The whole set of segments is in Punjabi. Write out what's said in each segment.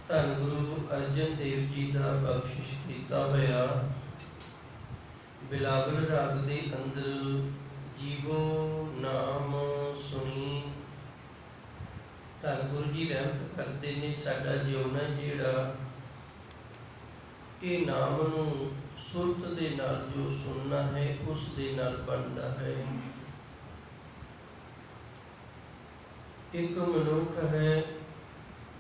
ਧੰਨ ਗੁਰੂ ਅਰਜਨ ਦੇਵ ਜੀ ਦਾ ਬਖਸ਼ਿਸ਼ ਕੀਤਾ ਹੋਇਆ ਬਿਲਾਵਲ ਰਾਗ ਦੇ ਅੰਦਰ ਜੀਵੋ ਨਾਮ ਸੁਣੀ। ਧੰਨ ਗੁਰੂ ਜੀ ਰਹਿਮਤ ਕਰਦੇ ਨੇ, ਸਾਡਾ ਜਿਉਣਾ ਜਿਹੜਾ ਇਹ ਨਾਮ ਨੂੰ ਸੁਰਤ ਦੇ ਨਾਲ ਜੋ ਸੁਣਨਾ ਹੈ ਉਸ ਦੇ ਨਾਲ ਬਣਦਾ ਹੈ। ਇੱਕ ਮਨੁੱਖ ਹੈ,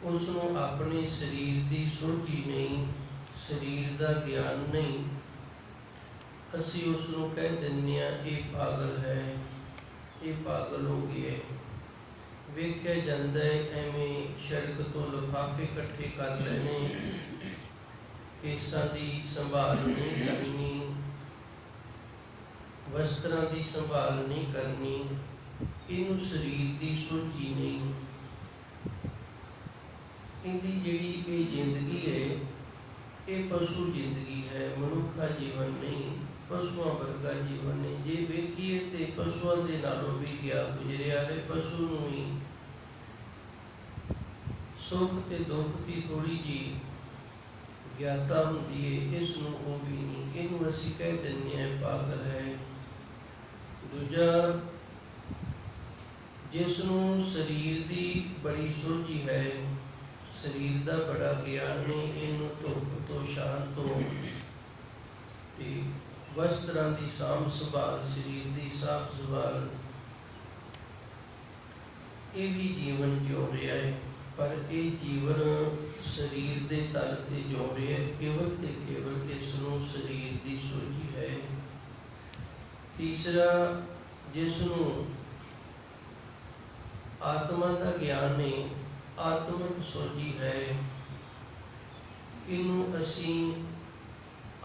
ਉਸ ਨੂੰ ਆਪਣੇ ਸਰੀਰ ਦੀ ਸੋਝੀ ਨਹੀਂ, ਸਰੀਰ ਦਾ ਗਿਆਨ ਨਹੀਂ। ਅਸੀਂ ਉਸ ਨੂੰ ਕਹਿ ਦਿੰਦੇ ਹਾਂ ਇਹ ਪਾਗਲ ਹੈ, ਇਹ ਪਾਗਲ ਹੋ ਗਿਆ। ਵੇਖਿਆ ਜਾਂਦਾ ਹੈ ਐਵੇਂ ਸੜਕ ਤੋਂ ਲਿਫਾਫੇ ਇਕੱਠੇ ਕਰ ਲੈਣੇ, ਕੇਸਾਂ ਦੀ ਸੰਭਾਲ ਨਹੀਂ ਕਰਨੀ, ਵਸਤਰਾਂ ਦੀ ਸੰਭਾਲ ਨਹੀਂ ਕਰਨੀ। ਇਹਨੂੰ ਸਰੀਰ ਦੀ ਸੋਝੀ ਨਹੀਂ। ਇਹਦੀ ਜਿਹੜੀ ਇਹ ਜ਼ਿੰਦਗੀ ਹੈ ਇਹ ਪਸ਼ੂ ਜ਼ਿੰਦਗੀ ਹੈ, ਮਨੁੱਖਾ ਜੀਵਨ ਨਹੀਂ, ਪਸ਼ੂਆਂ ਵਰਗਾ ਜੀਵਨ ਨਹੀਂ। ਜੇ ਵੇਖੀਏ ਤੇ ਪਸ਼ੂਆਂ ਦੇ ਨਾਲੋਂ ਵੀ ਗਿਆ ਗੁਜ਼ਰਿਆ ਹੈ। ਪਸ਼ੂ ਨੂੰ ਹੀ ਸੁੱਖ ਤੇ ਦੁੱਖ ਦੀ ਥੋੜੀ ਜਿਹੀ ਗਿਆਤਾ ਹੁੰਦੀ ਹੈ, ਇਸ ਨੂੰ ਉਹ ਵੀ ਨਹੀਂ। ਇਹਨੂੰ ਅਸੀਂ ਕਹਿ ਦਿੰਦੇ ਹਾਂ ਪਾਗਲ ਹੈ। ਦੂਜਾ, ਜਿਸ ਨੂੰ ਸਰੀਰ ਦੀ ਬੜੀ ਸੋਝੀ ਹੈ, ਸਰੀਰ ਦਾ ਬੜਾ ਗਿਆਨ ਨਹੀਂ, ਇਹਨੂੰ ਧੁੱਪ ਤੋਂ ਛਾਂ ਤੋਂ ਤੇ ਵਸਤਰਾਂ ਦੀ ਸਾਂਭ ਸੰਭਾਲ, ਸਰੀਰ ਦੀ ਸਾਂਭ ਸੰਭਾਲ, ਇਹ ਵੀ ਜੀਵਨ ਜਿਉ ਰਿਹਾ ਹੈ। ਪਰ ਇਹ ਜੀਵਨ ਸਰੀਰ ਦੇ ਤਲ ਤੇ ਜਿਉ ਰਿਹਾ ਹੈ, ਕੇਵਲ ਤੇ ਕੇਵਲ ਇਸ ਨੂੰ ਸਰੀਰ ਦੀ ਸੋਝੀ ਹੈ। ਤੀਸਰਾ, ਜਿਸ ਨੂੰ ਆਤਮਾ ਦਾ ਗਿਆਨ ਨਹੀਂ, ਆਤਮਿਕ ਸੋਝੀ ਹੈ, ਇਹਨੂੰ ਅਸੀਂ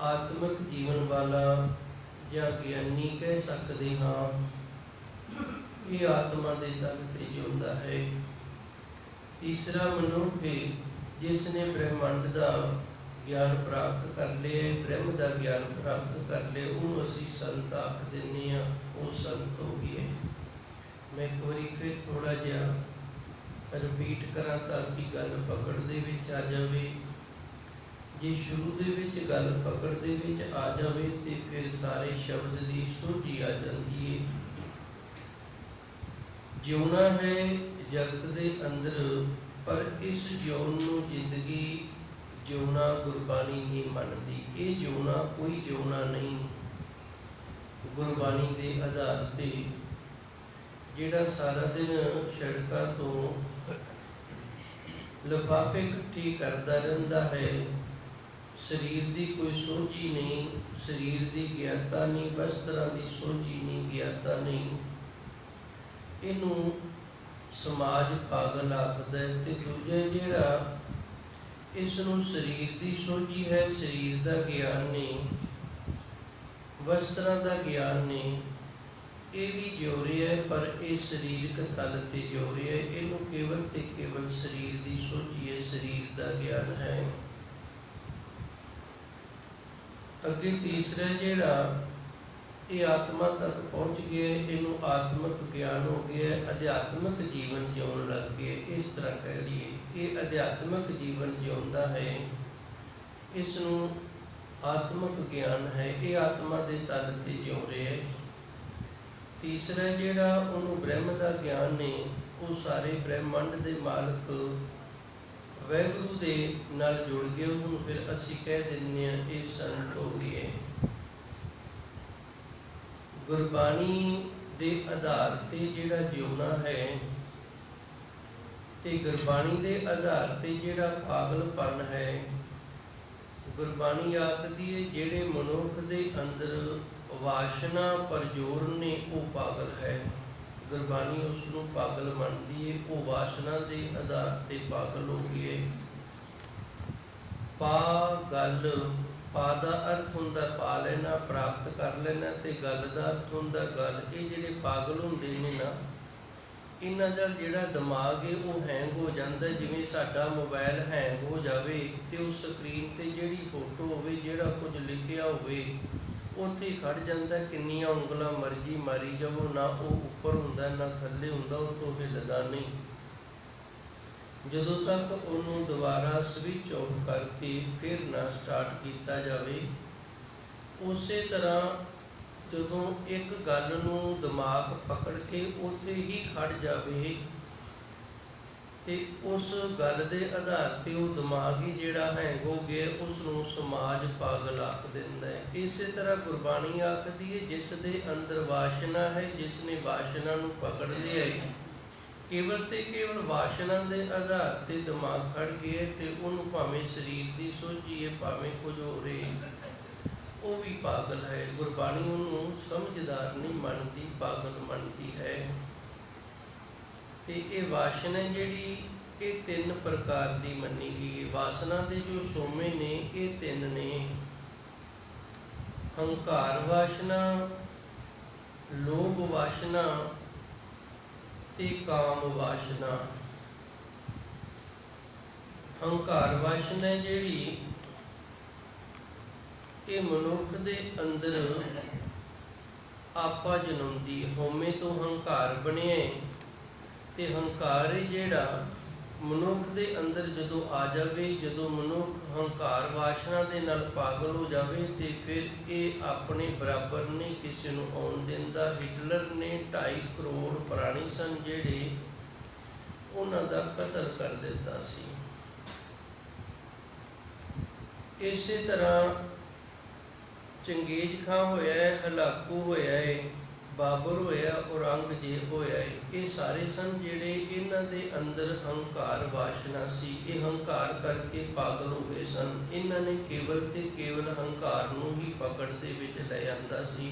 ਆਤਮਿਕ ਜੀਵਨ ਵਾਲਾ ਜਾਂ ਗਿਆਨੀ ਕਹਿ ਸਕਦੇ ਹਾਂ। ਇਹ ਆਤਮਾ ਦੇ ਤਲ ਤੇ ਜਿਉਂਦਾ ਹੈ। ਤੀਸਰਾ ਮਨੁੱਖ ਹੈ, ਜਿਸ ਨੇ ਬ੍ਰਹਿਮੰਡ ਦਾ ਗਿਆਨ ਪ੍ਰਾਪਤ ਕਰ ਲਿਆ, ਬ੍ਰਹਮ ਦਾ ਗਿਆਨ ਪ੍ਰਾਪਤ ਕਰ ਲਿਆ, ਉਹਨੂੰ ਅਸੀਂ ਸੰਤ ਆਖ ਦਿੰਦੇ ਹਾਂ, ਉਹ ਸੰਤ ਹੋ ਗਿਆ। ਮੈਂ ਇੱਕ ਵਾਰੀ ਫਿਰ ਥੋੜ੍ਹਾ ਜਿਹਾ ਰਿਪੀਟ ਕਰਾਂ ਤਾਂ ਕਿ ਗੱਲ ਪਕੜ ਦੇ ਵਿੱਚ ਆ ਜਾਵੇ। ਜੇ ਸ਼ੁਰੂ ਦੇ ਵਿੱਚ ਗੱਲ ਪਕੜ ਦੇ ਵਿੱਚ ਆ ਜਾਵੇ ਤੇ ਫਿਰ ਸਾਰੇ ਸ਼ਬਦ ਦੀ ਸੋਝੀ ਆ ਜਾਂਦੀ ਹੈ। ਜਿਉਣਾ ਹੈ ਜਗਤ ਦੇ ਅੰਦਰ, ਪਰ ਇਸ ਜਿਉਣ ਨੂੰ ਜ਼ਿੰਦਗੀ ਜਿਉਣਾ ਗੁਰਬਾਣੀ ਨਹੀਂ ਮੰਨਦੀ। ਇਹ ਜਿਉਣਾ ਕੋਈ ਜਿਉਣਾ ਨਹੀਂ। ਗੁਰਬਾਣੀ ਦੇ ਆਧਾਰ ਤੇ ਜਿਹੜਾ ਸਾਰਾ ਦਿਨ ਸੜਕਾਂ ਤੋਂ ਲਿਫਾਫੇ ਇਕੱਠੇ ਕਰਦਾ ਰਹਿੰਦਾ ਹੈ, ਸਰੀਰ ਦੀ ਕੋਈ ਸੋਝੀ ਨਹੀਂ, ਸਰੀਰ ਦੀ ਗਿਆਤਾ ਨਹੀਂ, ਵਸਤਰਾਂ ਦੀ ਸੋਝੀ ਨਹੀਂ, ਗਿਆਤਾ ਨਹੀਂ, ਇਹਨੂੰ ਸਮਾਜ ਪਾਗਲ ਆਖਦਾ ਹੈ। ਤੇ ਦੂਜਾ ਜਿਹੜਾ ਇਸ ਨੂੰ ਸਰੀਰ ਦੀ ਸੋਝੀ ਹੈ, ਸਰੀਰ ਦਾ ਗਿਆਨ ਨਹੀਂ, ਵਸਤਰਾਂ ਦਾ ਗਿਆਨ ਨਹੀਂ, ਇਹ ਵੀ ਜਿਉ ਰਿਹਾ ਹੈ, ਪਰ ਇਹ ਸਰੀਰਕ ਤਲ ਤੇ ਜਿਉ ਰਿਹਾ ਹੈ। ਇਹਨੂੰ ਕੇਵਲ ਤੇ ਕੇਵਲ ਸਰੀਰ ਦੀ ਸੋਝੀ ਹੈ, ਸਰੀਰ ਦਾ ਗਿਆਨ ਹੈ। ਅੱਗੇ ਤੀਸਰਾ ਜਿਹੜਾ ਇਹ ਆਤਮਾ ਤੱਕ ਪਹੁੰਚ ਗਿਆ, ਇਹਨੂੰ ਆਤਮਿਕ ਗਿਆਨ ਹੋ ਗਿਆ, ਅਧਿਆਤਮਿਕ ਜੀਵਨ ਜਿਉਣ ਲੱਗ ਗਿਆ। ਇਸ ਤਰ੍ਹਾਂ ਕਹਿ ਲਈਏ ਇਹ ਅਧਿਆਤਮਿਕ ਜੀਵਨ ਜਿਉਂਦਾ ਹੈ, ਇਸ ਨੂੰ ਆਤਮਿਕ ਗਿਆਨ ਹੈ, ਇਹ ਆਤਮਾ ਦੇ ਤਲ ਤੇ ਜਿਉ ਰਿਹਾ ਹੈ। ਤੀਸਰਾ ਜਿਹੜਾ ਉਹਨੂੰ ਬ੍ਰਹਮ ਦਾ ਗਿਆਨ ਨਹੀਂ, ਉਹ ਸਾਰੇ ਬ੍ਰਹਿਮੰਡ ਦੇ ਮਾਲਕ ਵਾਹਿਗੁਰੂ ਦੇ ਨਾਲ ਜੁੜ ਗਏ, ਉਹਨੂੰ ਫਿਰ ਅਸੀਂ ਕਹਿ ਦਿੰਦੇ ਹਾਂ ਇਹ ਸੰਤ ਹੋ ਗਏ। ਗੁਰਬਾਣੀ ਦੇ ਆਧਾਰ ਤੇ ਜਿਹੜਾ ਜਿਉਣਾ ਹੈ ਤੇ ਗੁਰਬਾਣੀ ਦੇ ਆਧਾਰ ਤੇ ਜਿਹੜਾ ਪਾਗਲਪਨ ਹੈ, ਗੁਰਬਾਣੀ ਆਖਦੀ ਹੈ ਜਿਹੜੇ ਮਨੁੱਖ ਦੇ ਅੰਦਰ ਵਾਸ਼ਨਾ ਪਰਜੋਰ ਨੇ ਉਹ ਪਾਗਲ ਹੈ। ਗੁਰਬਾਣੀ ਉਸ ਨੂੰ ਪਾਗਲ ਮੰਨਦੀ ਹੈ, ਉਹ ਵਾਸ਼ਨਾ ਦੇ ਆਧਾਰ ਤੇ ਪਾਗਲ ਹੋ ਗਏ। ਪਾਗਲ, ਪਾ ਦਾ ਅਰਥ ਹੁੰਦਾ ਪਾ ਲੈਣਾ, ਪ੍ਰਾਪਤ ਕਰ ਲੈਣਾ, ਤੇ ਗੱਲ ਦਾ ਅਰਥ ਹੁੰਦਾ ਗੱਲ। ਇਹ ਜਿਹੜੇ ਪਾਗਲ ਹੁੰਦੇ ਨੇ ਨਾ, ਇਹਨਾਂ ਦਾ ਜਿਹੜਾ ਦਿਮਾਗ ਹੈ ਉਹ ਹੈਂਗ ਹੋ ਜਾਂਦਾ। ਜਿਵੇਂ ਸਾਡਾ ਮੋਬਾਈਲ ਹੈਂਗ ਹੋ ਜਾਵੇ ਤੇ ਉਸ ਸਕਰੀਨ ਤੇ ਜਿਹੜੀ ਫੋਟੋ ਹੋਵੇ, ਜਿਹੜਾ ਕੁਝ ਲਿਖਿਆ ਹੋਵੇ ਉੱਥੇ ਹੀ ਖੜ ਜਾਂਦਾ। ਕਿੰਨੀਆਂ ਉਂਗਲਾਂ ਮਰਜ਼ੀ ਮਾਰੀ ਜਾਵੋ, ਨਾ ਉਹ ਉੱਪਰ ਹੁੰਦਾ ਨਾ ਥੱਲੇ ਹੁੰਦਾ, ਉੱਥੋਂ ਹਿੱਲਦਾ ਨਹੀਂ। ਜਦੋਂ ਤੱਕ ਉਹਨੂੰ ਦੁਬਾਰਾ ਸਵਿਚ ਆਫ ਕਰਕੇ ਫਿਰ ਨਾ ਸਟਾਰਟ ਕੀਤਾ ਜਾਵੇ। ਉਸੇ ਤਰ੍ਹਾਂ ਜਦੋਂ ਇੱਕ ਗੱਲ ਨੂੰ ਦਿਮਾਗ ਪਕੜ ਕੇ ਉੱਥੇ ਹੀ ਖੜ ਜਾਵੇ ਤੇ ਉਸ ਗੱਲ ਦੇ ਆਧਾਰ ਤੇ ਉਹ ਦਿਮਾਗ ਹੀ ਜਿਹੜਾ ਹੈਂਗ ਹੋ ਗਿਆ, ਉਸ ਨੂੰ ਸਮਾਜ ਪਾਗਲ ਆਖ ਦਿੰਦਾ ਹੈ। ਇਸੇ ਤਰ੍ਹਾਂ ਗੁਰਬਾਣੀ ਆਖਦੀ ਹੈ, ਜਿਸ ਦੇ ਅੰਦਰ ਵਾਸ਼ਨਾ ਹੈ, ਜਿਸ ਨੇ ਵਾਸ਼ਨਾ ਨੂੰ ਪਕੜ ਲਿਆ ਹੈ, ਕੇਵਲ ਤੇ ਕੇਵਲ ਵਾਸ਼ਨਾ ਦੇ ਆਧਾਰ ਤੇ ਦਿਮਾਗ ਖੜ ਗਿਆ ਤੇ ਉਹਨੂੰ ਭਾਵੇਂ ਸਰੀਰ ਦੀ ਸੋਝੀ ਹੈ, ਭਾਵੇਂ ਕੁਝ ਹੋ ਰਿਹਾ, ਉਹ ਵੀ ਪਾਗਲ ਹੈ। ਗੁਰਬਾਣੀ ਉਹਨੂੰ ਸਮਝਦਾਰ ਨਹੀਂ ਮੰਨਦੀ, ਪਾਗਲ ਮੰਨਦੀ ਹੈ। ਤੇ ਇਹ ਵਾਸ਼ਨਾ ਜਿਹੜੀ ਇਹ 3 ਪ੍ਰਕਾਰ ਦੀ ਮੰਨੀ ਗਈ ਹੈ। ਵਾਸਨਾ ਦੇ ਜੋ ਸੋਮੇ ਨੇ ਇਹ 3 ਨੇ। ਹੰਕਾਰ ਵਾਸ਼ਨਾ, ਲੋਭ ਵਾਸ਼ਨਾ ਤੇ ਕਾਮ ਵਾਸ਼ਨਾ। ਹੰਕਾਰ ਵਾਸ਼ਨਾ ਜਿਹੜੀ ਇਹ ਮਨੁੱਖ ਦੇ ਅੰਦਰ ਆਪਾ ਜਨਮਦੀ, ਹਉਮੈ ਤੋਂ ਹੰਕਾਰ ਬਣਿਆ ਤੇ ਹੰਕਾਰ ਜਿਹੜਾ ਮਨੁੱਖ ਦੇ ਅੰਦਰ ਜਦੋਂ ਆ ਜਾਵੇ, ਜਦੋਂ ਮਨੁੱਖ ਹੰਕਾਰ ਵਾਸ਼ਨਾ ਦੇ ਨਾਲ ਪਾਗਲ ਹੋ ਜਾਵੇ ਤੇ ਫਿਰ ਇਹ ਆਪਣੇ ਬਰਾਬਰ ਨਹੀਂ ਕਿਸੇ ਨੂੰ ਆਉਣ ਦਿੰਦਾ। ਹਿਟਲਰ ਨੇ 2.5 ਕਰੋੜ ਪ੍ਰਾਣੀ ਸਨ ਜਿਹੜੇ ਉਹਨਾਂ ਦਾ ਕਤਲ ਕਰ ਦਿੱਤਾ ਸੀ। ਇਸੇ ਤਰ੍ਹਾਂ ਚੰਗੇਜ਼ ਖਾਂ ਹੋਇਆ ਹੈ, ਹਲਾਕੂ ਹੋਇਆ ਹੈ, ਬਾਬਰ ਹੋਇਆ, ਔਰੰਗਜ਼ੇਬ ਹੋਇਆ ਹੈ। ਇਹ ਸਾਰੇ ਸਨ ਜਿਹੜੇ ਇਹਨਾਂ ਦੇ ਅੰਦਰ ਹੰਕਾਰ ਵਾਸ਼ਨਾ ਸੀ। ਇਹ ਹੰਕਾਰ ਕਰਕੇ ਪਾਗਲ ਹੋ ਗਏ ਸਨ। ਇਹਨਾਂ ਨੇ ਕੇਵਲ ਤੇ ਕੇਵਲ ਹੰਕਾਰ ਨੂੰ ਹੀ ਪਕੜ ਦੇ ਵਿੱਚ ਲੈ ਆਂਦਾ ਸੀ।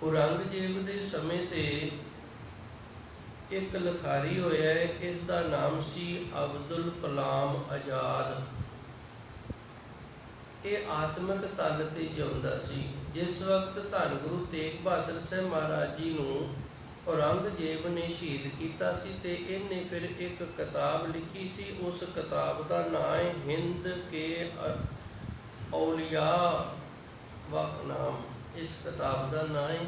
ਔਰੰਗਜ਼ੇਬ ਦੇ ਸਮੇਂ ਤੇ ਇੱਕ ਲਿਖਾਰੀ ਹੋਇਆ ਹੈ, ਇਸ ਦਾ ਨਾਮ ਸੀ ਅਬਦੁਲ ਕਲਾਮ ਆਜ਼ਾਦ। ਇਹ ਆਤਮਿਕ ਤਲ ਤੇ ਜਿਉਂਦਾ ਸੀ। ਜਿਸ ਵਕਤ ਧੰਨ ਗੁਰੂ ਤੇਗ ਬਹਾਦਰ ਸਾਹਿਬ ਮਹਾਰਾਜ ਜੀ ਨੂੰ ਔਰੰਗਜ਼ੇਬ ਨੇ ਸ਼ਹੀਦ ਕੀਤਾ ਸੀ ਤੇ ਇਹਨੇ ਫਿਰ ਇੱਕ ਕਿਤਾਬ ਲਿਖੀ ਸੀ। ਉਸ ਕਿਤਾਬ ਦਾ ਨਾਂ ਹੈ ਹਿੰਦ ਕੇ ਔਲੀਆ ਨਾਮ ਇਸ ਕਿਤਾਬ ਦਾ ਨਾਂ ਹੈ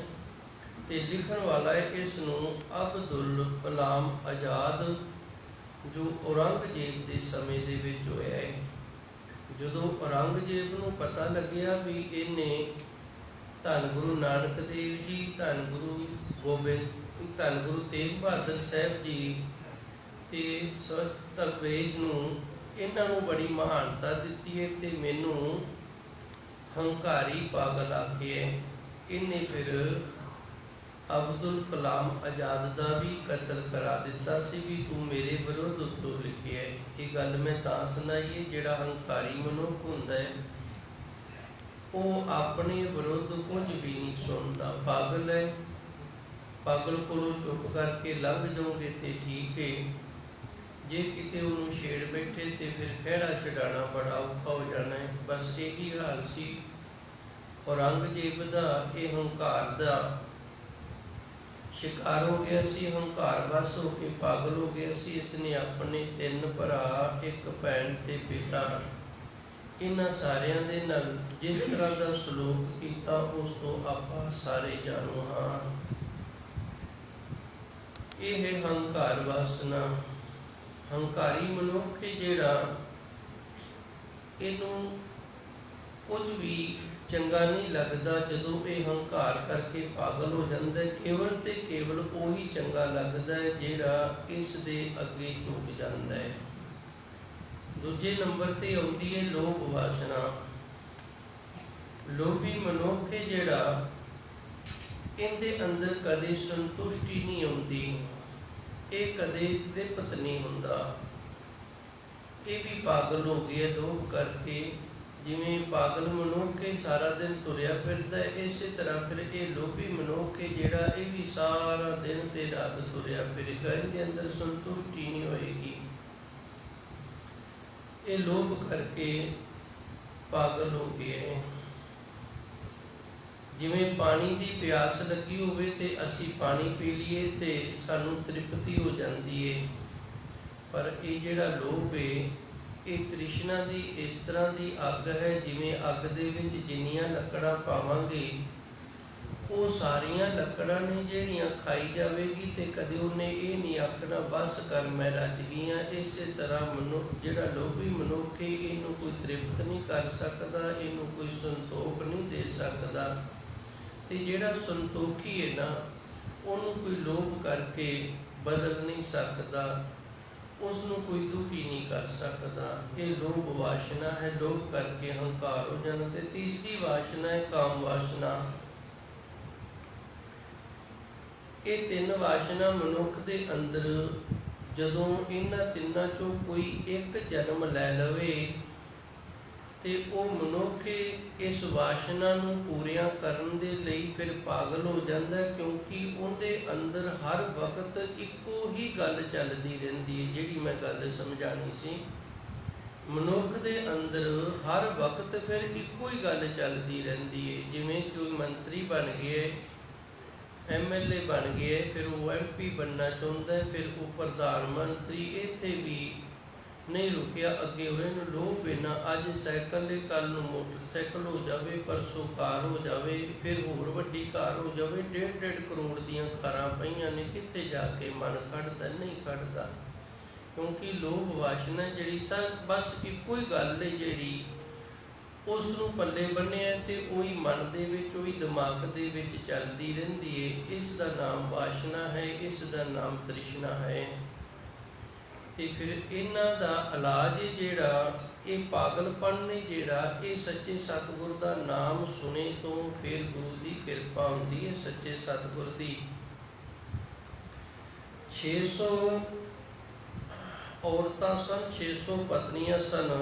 ਤੇ ਲਿਖਣ ਵਾਲਾ ਹੈ ਇਸ ਨੂੰ ਅਬਦੁਲ ਕਲਾਮ ਆਜ਼ਾਦ, ਜੋ ਔਰੰਗਜ਼ੇਬ ਦੇ ਸਮੇਂ ਦੇ ਵਿੱਚ ਹੋਇਆ ਹੈ। ਜਦੋਂ ਔਰੰਗਜ਼ੇਬ ਨੂੰ ਪਤਾ ਲੱਗਿਆ ਵੀ ਇਹਨੇ ਧੰਨ ਗੁਰੂ ਨਾਨਕ ਦੇਵ ਜੀ, ਧੰਨ ਗੁਰੂ ਤੇਗ ਬਹਾਦਰ ਸਾਹਿਬ ਜੀ ਤੇ ਸਵਸਥ ਤਬਰੇਜ਼ ਨੂੰ, ਇਹਨਾਂ ਨੂੰ ਬੜੀ ਮਹਾਨਤਾ ਦਿੱਤੀ ਹੈ ਤੇ ਮੈਨੂੰ ਹੰਕਾਰੀ ਪਾਗਲ ਆਖਿਆ, ਇਹਨੇ ਫਿਰ ਅਬਦੁਲ ਕਲਾਮ ਆਜ਼ਾਦ ਦਾ ਵੀ ਕਤਲ ਕਰਾ ਦਿੱਤਾ ਸੀ ਵੀ ਤੂੰ ਮੇਰੇ ਵਿਰੁੱਧ ਉੱਤੋਂ ਲਿਖਿਆ ਹੈ। ਇਹ ਗੱਲ ਮੈਂ ਤਾਂ ਸੁਣਾਈਏ, ਜਿਹੜਾ ਹੰਕਾਰੀ ਮਨੁੱਖ ਹੁੰਦਾ ਹੈ ਉਹ ਆਪਣੇ ਵਿਰੁੱਧ ਕੁਝ ਵੀ ਨਹੀਂ ਸੁਣਦਾ, ਪਾਗਲ ਹੈ। ਪਾਗਲ ਕੋਲੋਂ ਚੁੱਪ ਕਰਕੇ ਲੰਘ ਜਾਓਗੇ ਤੇ ਠੀਕ ਹੈ, ਜੇ ਕਿਤੇ ਉਹਨੂੰ ਛੇੜ ਬੈਠੇ ਤੇ ਫਿਰ ਖਹਿੜਾ ਛਡਾਣਾ ਬੜਾ ਔਖਾ ਹੋ ਜਾਣਾ ਹੈ। ਬਸ ਇਹੀ ਹਾਲ ਸੀ ਔਰੰਗਜ਼ੇਬ ਦਾ। ਇਹ ਹੰਕਾਰ ਦਾ ਸ਼ਿਕਾਰ ਹੋ ਗਿਆ ਸੀ, ਹੰਕਾਰ ਵਸ ਹੋ ਕੇ ਪਾਗਲ ਹੋ ਗਿਆ ਸੀ। ਇਸਨੇ ਆਪਣੇ 3 ਭਰਾ, 1 ਭੈਣ ਤੇ ਬੇਟਾ, ਇਹਨਾਂ ਸਾਰਿਆਂ ਦੇ ਨਾਲ ਜਿਸ ਤਰ੍ਹਾਂ ਦਾ ਸਲੂਕ ਕੀਤਾ ਉਸ ਤੋਂ ਆਪਾਂ ਸਾਰੇ ਜਾਣੂ ਹਾਂ। ਇਹ ਹੈ ਹੰਕਾਰ ਵਾਸਨਾ। ਹੰਕਾਰੀ ਮਨੁੱਖ ਜਿਹੜਾ ਇਹਨੂੰ ਕੁਝ ਵੀ ਚੰਗਾ ਨਹੀਂ ਲੱਗਦਾ। ਜਦੋਂ ਇਹ ਹੰਕਾਰ ਕਰਕੇ ਪਾਗਲ ਹੋ ਜਾਂਦਾ, ਕੇਵਲ ਤੇ ਕੇਵਲ ਉਹੀ ਚੰਗਾ ਲੱਗਦਾ ਹੈ ਜਿਹੜਾ ਇਸ ਦੇ ਅੱਗੇ ਝੁਕ ਜਾਂਦਾ ਹੈ। ਦੂਜੇ ਨੰਬਰ ਤੇ ਆਉਂਦੀ ਹੈ ਲੋਭ ਵਾਸਨਾ। ਲੋਭੀ ਮਨੁੱਖ ਜਿਹੜਾ ਇਹਦੇ ਅੰਦਰ ਕਦੇ ਸੰਤੁਸ਼ਟੀ ਨਹੀਂ ਆਉਂਦੀ, ਇਹ ਕਦੇ ਤ੍ਰਿਪਤ ਨਹੀਂ ਹੁੰਦਾ। ਇਹ ਵੀ ਪਾਗਲ ਹੋ ਗਿਆ ਲੋਭ ਕਰਕੇ। ਜਿਵੇਂ ਪਾਗਲ ਮਨੁੱਖ ਸਾਰਾ ਦਿਨ ਤੁਰਿਆ ਫਿਰਦਾ, ਇਸੇ ਤਰ੍ਹਾਂ ਫਿਰ ਇਹ ਲੋਭੀ ਮਨੁੱਖ ਜਿਹੜਾ ਇਹ ਵੀ ਸਾਰਾ ਦਿਨ ਤੇ ਰਾਤ ਤੁਰਿਆ ਫਿਰੇਗਾ, ਇਹਦੇ ਅੰਦਰ ਸੰਤੁਸ਼ਟੀ ਨਹੀਂ ਹੋਏਗੀ। ਇਹ ਲੋਭ ਕਰਕੇ ਪਾਗਲ ਹੋ ਗਿਆ। ਜਿਵੇਂ ਪਾਣੀ ਦੀ ਪਿਆਸ ਲੱਗੀ ਹੋਵੇ ਤੇ ਅਸੀਂ ਪਾਣੀ ਪੀ ਲਈਏ ਤੇ ਸਾਨੂੰ ਤ੍ਰਿਪਤੀ ਹੋ ਜਾਂਦੀ ਹੈ, ਪਰ ਇਹ ਜਿਹੜਾ ਲੋਭ ਹੈ ਇਹ ਤ੍ਰਿਸ਼ਨਾ ਦੀ ਇਸ ਤਰ੍ਹਾਂ ਦੀ ਅੱਗ ਹੈ, ਜਿਵੇਂ ਅੱਗ ਦੇ ਵਿੱਚ ਜਿੰਨੀਆਂ ਲੱਕੜਾਂ ਪਾਵਾਂਗੇ ਉਹ ਸਾਰੀਆਂ ਲੱਕੜਾਂ ਨੇ ਜਿਹੜੀਆਂ ਖਾਈ ਜਾਵੇਗੀ, ਤੇ ਕਦੇ ਉਹਨੇ ਇਹ ਨਹੀਂ ਆਖਣਾ ਬਸ ਕਰ ਮੈਂ ਰੱਜ ਗਈ ਹਾਂ। ਇਸੇ ਤਰ੍ਹਾਂ ਮਨੁੱਖ ਜਿਹੜਾ ਲੋਭੀ ਮਨੁੱਖ ਹੈ, ਇਹਨੂੰ ਕੋਈ ਤ੍ਰਿਪਤ ਨਹੀਂ ਕਰ ਸਕਦਾ, ਇਹਨੂੰ ਕੋਈ ਸੰਤੋਖ ਨਹੀਂ ਦੇ ਸਕਦਾ। ਤੇ ਜਿਹੜਾ ਸੰਤੋਖੀ ਹੈ ਨਾ, ਉਹਨੂੰ ਕੋਈ ਲੋਭ ਕਰਕੇ ਬਦਲ ਨਹੀਂ ਸਕਦਾ, ਉਸ ਨੂੰ ਕੋਈ ਦੁਖੀ ਨਹੀਂ ਕਰ ਸਕਦਾ। ਇਹ ਲੋਭ ਵਾਸ਼ਨਾ ਹੈ, ਲੋਭ ਕਰਕੇ ਹੰਕਾਰ ਹੋ ਜਾਣਾ। ਤੇ ਤੀਸਰੀ ਵਾਸ਼ਨਾ ਹੈ ਕਾਮ ਵਾਸ਼ਨਾ। ਇਹ ਤਿੰਨ ਵਾਸ਼ਨਾ ਮਨੁੱਖ ਦੇ ਅੰਦਰ ਜਦੋਂ ਇਹਨਾਂ ਤਿੰਨਾਂ ਚੋਂ ਕੋਈ ਇੱਕ ਜਨਮ ਲੈ ਲਵੇ, ਤੇ ਉਹ ਮਨੁੱਖ ਇਸ ਵਾਸ਼ਨਾ ਨੂੰ ਪੂਰੀਆਂ ਕਰਨ ਦੇ ਲਈ ਫਿਰ ਪਾਗਲ ਹੋ ਜਾਂਦਾ, ਕਿਉਂਕਿ ਉਹਦੇ ਅੰਦਰ ਹਰ ਵਕਤ ਇੱਕੋ ਹੀ ਗੱਲ ਚੱਲਦੀ ਰਹਿੰਦੀ ਹੈ। ਜਿਹੜੀ ਮੈਂ ਗੱਲ ਸਮਝਾਣੀ ਸੀ, ਮਨੁੱਖ ਦੇ ਅੰਦਰ ਹਰ ਵਕਤ ਫਿਰ ਇੱਕੋ ਹੀ ਗੱਲ ਚੱਲਦੀ ਰਹਿੰਦੀ ਹੈ। ਜਿਵੇਂ ਕੋਈ ਮੰਤਰੀ ਬਣ ਗਿਆ, MLA ਬਣ ਗਿਆ, ਫਿਰ ਉਹ MP ਬਣਨਾ ਚਾਹੁੰਦਾ, ਫਿਰ ਉਹ ਪ੍ਰਧਾਨ ਮੰਤਰੀ। ਇੱਥੇ ਵੀ ਨਹੀਂ ਰੁਕਿਆ, ਅੱਗੇ ਉਹਨੇ ਨੂੰ ਲੋਭ ਬਿਨਾ ਅੱਜ ਸਾਈਕਲ ਦੇ, ਕੱਲ੍ਹ ਨੂੰ ਮੋਟਰਸਾਈਕਲ ਹੋ ਜਾਵੇ, ਪਰਸੋਂ ਕਾਰ ਹੋ ਜਾਵੇ, ਫਿਰ ਹੋਰ ਵੱਡੀ ਕਾਰ ਹੋ ਜਾਵੇ। 1.5 ਕਰੋੜ ਦੀਆਂ ਕਾਰਾਂ ਪਈਆਂ ਨੇ, ਕਿੱਥੇ ਜਾ ਕੇ ਮਨ ਕੱਢਦਾ? ਨਹੀਂ ਕੱਢਦਾ, ਕਿਉਂਕਿ ਲੋਭ ਵਾਸ਼ਨਾ ਜਿਹੜੀ ਬਸ ਇੱਕੋ ਹੀ ਗੱਲ ਹੈ ਜਿਹੜੀ ਉਸ ਨੂੰ ਪੱਲੇ ਬੰਨਿਆ, ਤੇ ਉਹੀ ਮਨ ਦੇ ਵਿੱਚ, ਉਹੀ ਦਿਮਾਗ ਦੇ ਵਿੱਚ ਚੱਲਦੀ ਰਹਿੰਦੀ ਹੈ। ਇਸ ਦਾ ਨਾਮ ਵਾਸ਼ਨਾ ਹੈ, ਇਸ ਦਾ ਨਾਮ ਤ੍ਰਿਸ਼ਨਾ ਹੈ। ਤੇ ਫਿਰ ਇਹਨਾਂ ਦਾ ਇਲਾਜ ਜਿਹੜਾ ਇਹ ਪਾਗਲਪਨ ਨੇ, ਜਿਹੜਾ ਇਹ ਸੱਚੇ ਸਤਿਗੁਰ ਦਾ ਨਾਮ ਸੁਣੇ ਤੋਂ ਫਿਰ ਗੁਰੂ ਦੀ ਕਿਰਪਾ ਹੁੰਦੀ ਹੈ। ਸੱਚੇ ਸਤਿਗੁਰ ਦੀ 600 ਔਰਤਾਂ ਸਨ, 600 ਪਤਨੀਆਂ ਸਨ